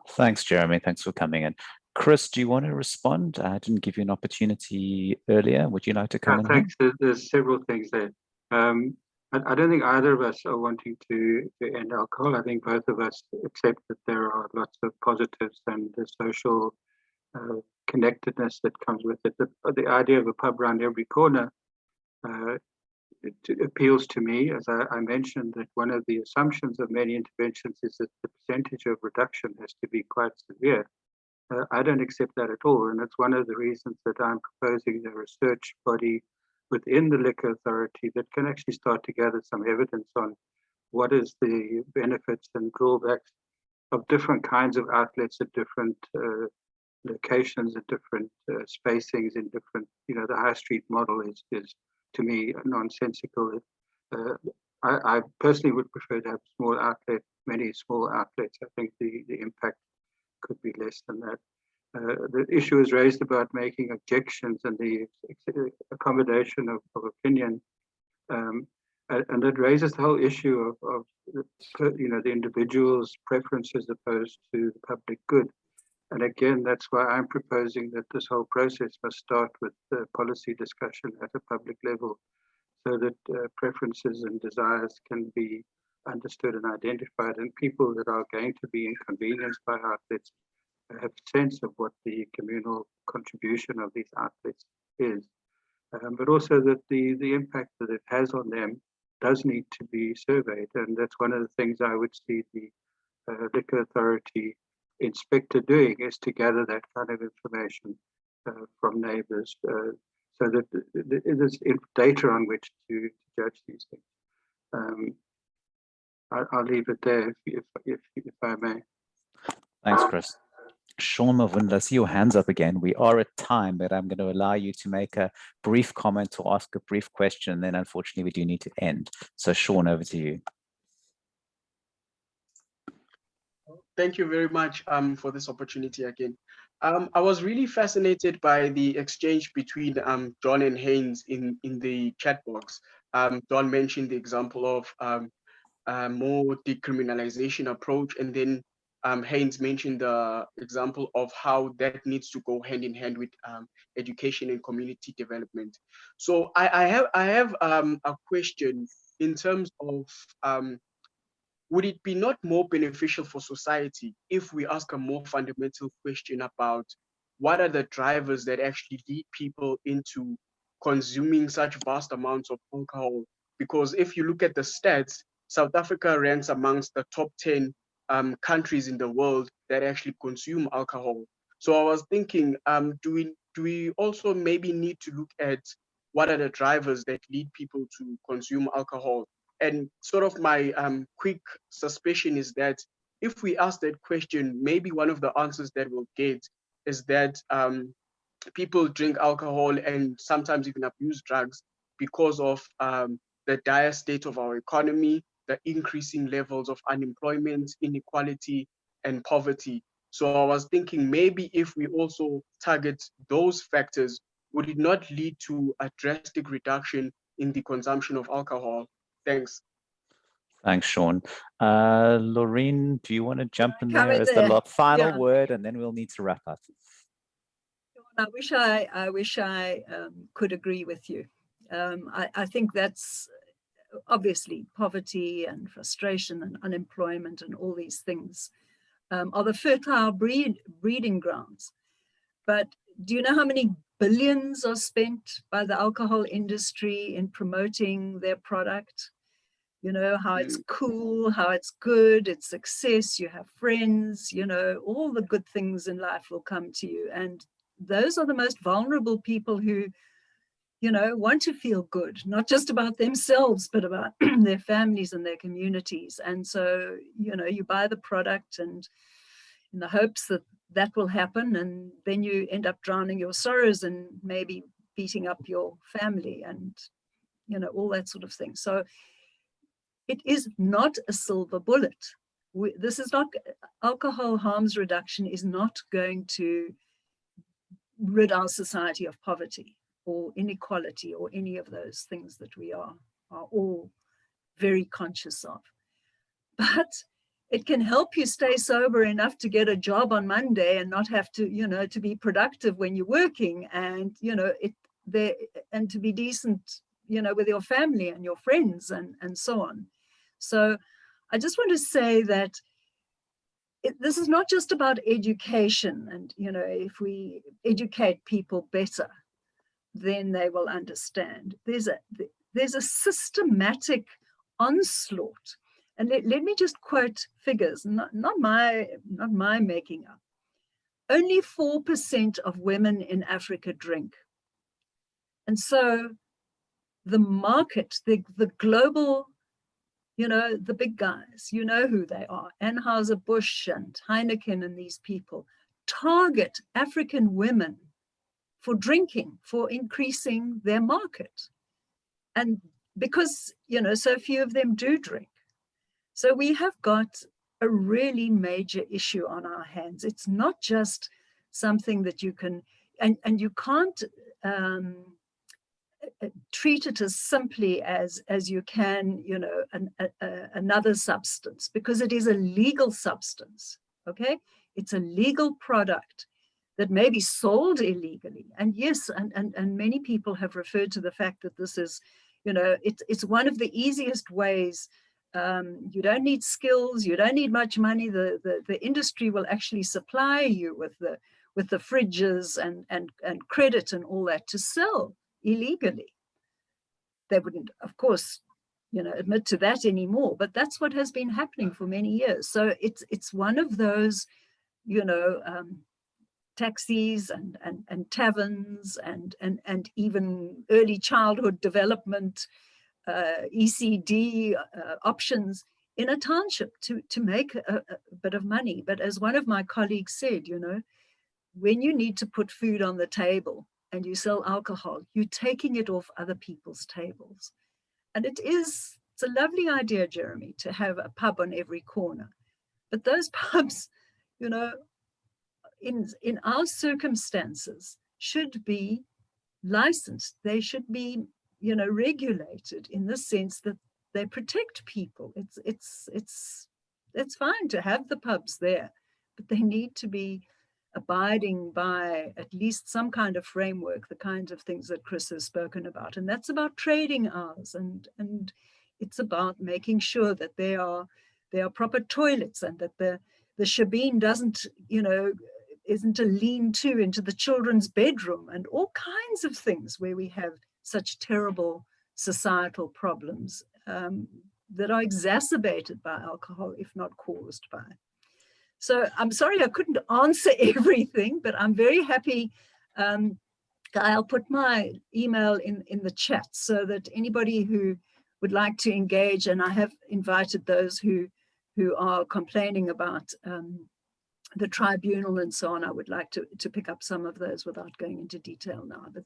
Speaker 1: Thanks, Jeremy. Thanks for coming in. Chris, do you want to respond? I didn't give you an opportunity earlier. Would you like to come in?
Speaker 5: Thanks. There's several things there. I don't think either of us are wanting to end alcohol. I think both of us accept that there are lots of positives and the social connectedness that comes with it. The idea of a pub around every corner it appeals to me, as I mentioned, that one of the assumptions of many interventions is that the percentage of reduction has to be quite severe. I don't accept that at all, and it's one of the reasons that I'm proposing a research body within the Liquor Authority that can actually start to gather some evidence on what is the benefits and drawbacks of different kinds of outlets at different locations, at different spacings, in different, the high street model is to me nonsensical. I personally would prefer to have many small outlets. I think the impact could be less than that. The issue is raised about making objections and the accommodation of opinion, and that raises the whole issue of the individual's preferences opposed to the public good. And again, that's why I'm proposing that this whole process must start with the policy discussion at a public level, so that preferences and desires can be understood and identified, and people that are going to be inconvenienced by outlets have a sense of what the communal contribution of these outlets is, but also that the impact that it has on them does need to be surveyed. And that's one of the things I would see the Liquor Authority inspector doing, is to gather that kind of information from neighbours, so that there's data on which to judge these things. I'll leave it there if I may.
Speaker 1: Thanks, Chris. Sean Mavunda, I see your hands up again. We are at time, but I'm going to allow you to make a brief comment or ask a brief question. And then unfortunately, we do need to end. So Sean, over to you.
Speaker 8: Thank you very much for this opportunity again. I was really fascinated by the exchange between John and Haynes in the chat box. John mentioned the example of more decriminalization approach, and then Haynes mentioned the example of how that needs to go hand in hand with education and community development. So I have a question in terms of would it be not more beneficial for society if we ask a more fundamental question about what are the drivers that actually lead people into consuming such vast amounts of alcohol? Because if you look at the stats, South Africa ranks amongst the top 10 countries in the world that actually consume alcohol. So I was thinking, do we also maybe need to look at what are the drivers that lead people to consume alcohol? And sort of my quick suspicion is that if we ask that question, maybe one of the answers that we'll get is that people drink alcohol and sometimes even abuse drugs because of the dire state of our economy, the increasing levels of unemployment, inequality, and poverty. So I was thinking maybe if we also target those factors, would it not lead to a drastic reduction in the consumption of alcohol? Thanks.
Speaker 1: Thanks, Sean. Laurine, do you want to jump in there as the final word, and then we'll need to wrap up?
Speaker 2: I wish I could agree with you. I think that's obviously poverty and frustration and unemployment and all these things are the fertile breeding grounds. But do you know how many billions are spent by the alcohol industry in promoting their product? You know, how it's cool, how it's good, it's success, you have friends, you know, all the good things in life will come to you. And those are the most vulnerable people who, you know, want to feel good, not just about themselves, but about their families and their communities. And so, you know, you buy the product and in the hopes that that will happen, and then you end up drowning your sorrows and maybe beating up your family and, you know, all that sort of thing. So it is not a silver bullet. This is not, alcohol harms reduction is not going to rid our society of poverty or inequality or any of those things that we are all very conscious of. But it can help you stay sober enough to get a job on Monday and not have to, you know, to be productive when you're working, and, you know, and to be decent, you know, with your family and your friends and so on. So I just want to say that this is not just about education, and, you know, if we educate people better, then they will understand. There's a systematic onslaught. And let me just quote figures, not my making up. Only 4% of women in Africa drink. And so the market, the global, you know, the big guys, you know who they are, Anheuser-Busch and Heineken and these people, target African women for drinking, for increasing their market. And because, you know, so few of them do drink. So we have got a really major issue on our hands. It's not just something that you can, and you can't treat it as simply as you can, you know, another substance, because it is a legal substance, okay? It's a legal product that may be sold illegally. And yes, and many people have referred to the fact that this is, you know, it's one of the easiest ways. You don't need skills, you don't need much money. The industry will actually supply you with the fridges and credit and all that to sell illegally. They wouldn't, of course, you know, admit to that anymore, but that's what has been happening for many years. So it's one of those, you know, taxis and taverns and even early childhood development ECD options in a township to make a bit of money. But as one of my colleagues said, you know, when you need to put food on the table and you sell alcohol, you're taking it off other people's tables. And it's a lovely idea, Jeremy, to have a pub on every corner. But those pubs, you know, in our circumstances should be licensed. They should be, you know, regulated in the sense that they protect people. It's fine to have the pubs there, but they need to be abiding by at least some kind of framework, the kinds of things that Chris has spoken about. And that's about trading hours, and it's about making sure that there are proper toilets, and that the shebeen doesn't, you know, isn't a lean-to into the children's bedroom, and all kinds of things where we have such terrible societal problems that are exacerbated by alcohol, if not caused by. So I'm sorry I couldn't answer everything, but I'm very happy. I'll put my email in the chat so that anybody who would like to engage, and I have invited those who are complaining about the tribunal and so on, I would like to pick up some of those without going into detail now. But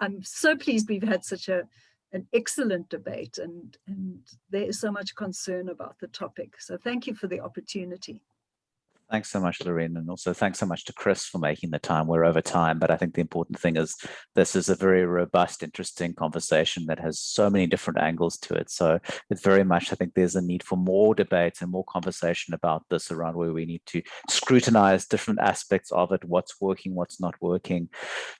Speaker 2: I'm so pleased we've had such a an excellent debate, and there is so much concern about the topic. So thank you for the opportunity.
Speaker 1: Thanks so much, Laurine, and also thanks so much to Chris for making the time. We're over time, but I think the important thing is this is a very robust, interesting conversation that has so many different angles to it. So it's very much, I think there's a need for more debate and more conversation about this around where we need to scrutinize different aspects of it, what's working, what's not working,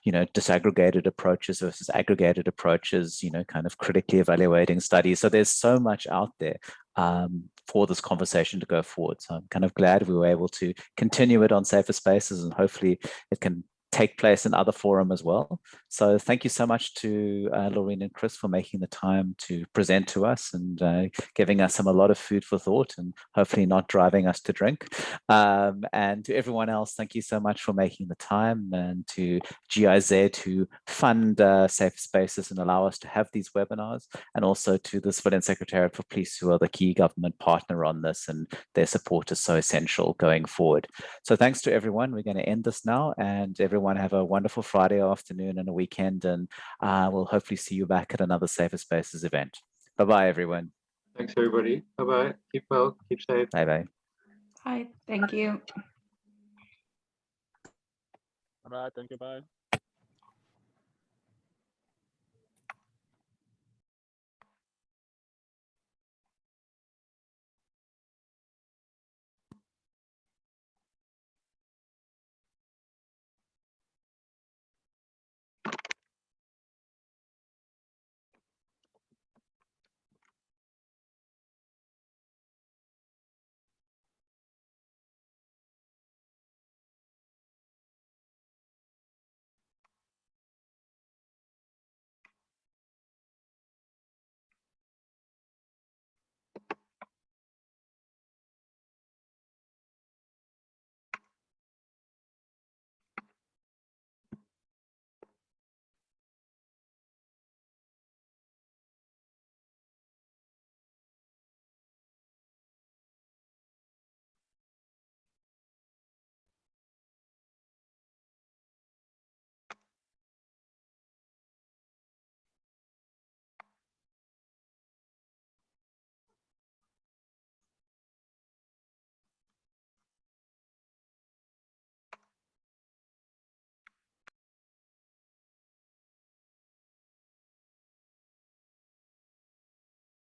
Speaker 1: disaggregated approaches versus aggregated approaches, kind of critically evaluating studies. So there's so much out there for this conversation to go forward. So I'm kind of glad we were able to continue it on SaferSpaces, and hopefully it can take place in other forum as well. So thank you so much to Laurine and Chris for making the time to present to us and giving us a lot of food for thought, and hopefully not driving us to drink. And to everyone else, thank you so much for making the time, and to GIZ who fund SaferSpaces and allow us to have these webinars, and also to the Civilian Secretariat for Police, who are the key government partner on this, and their support is so essential going forward. So thanks to everyone. We're going to end this now, and everyone have a wonderful Friday afternoon and a weekend, and we'll hopefully see you back at another SaferSpaces event. Bye-bye, everyone.
Speaker 5: Thanks, everybody. Bye-bye. Keep well, keep safe.
Speaker 1: Bye-bye.
Speaker 3: Hi, thank you.
Speaker 11: Bye. Thank you. Bye.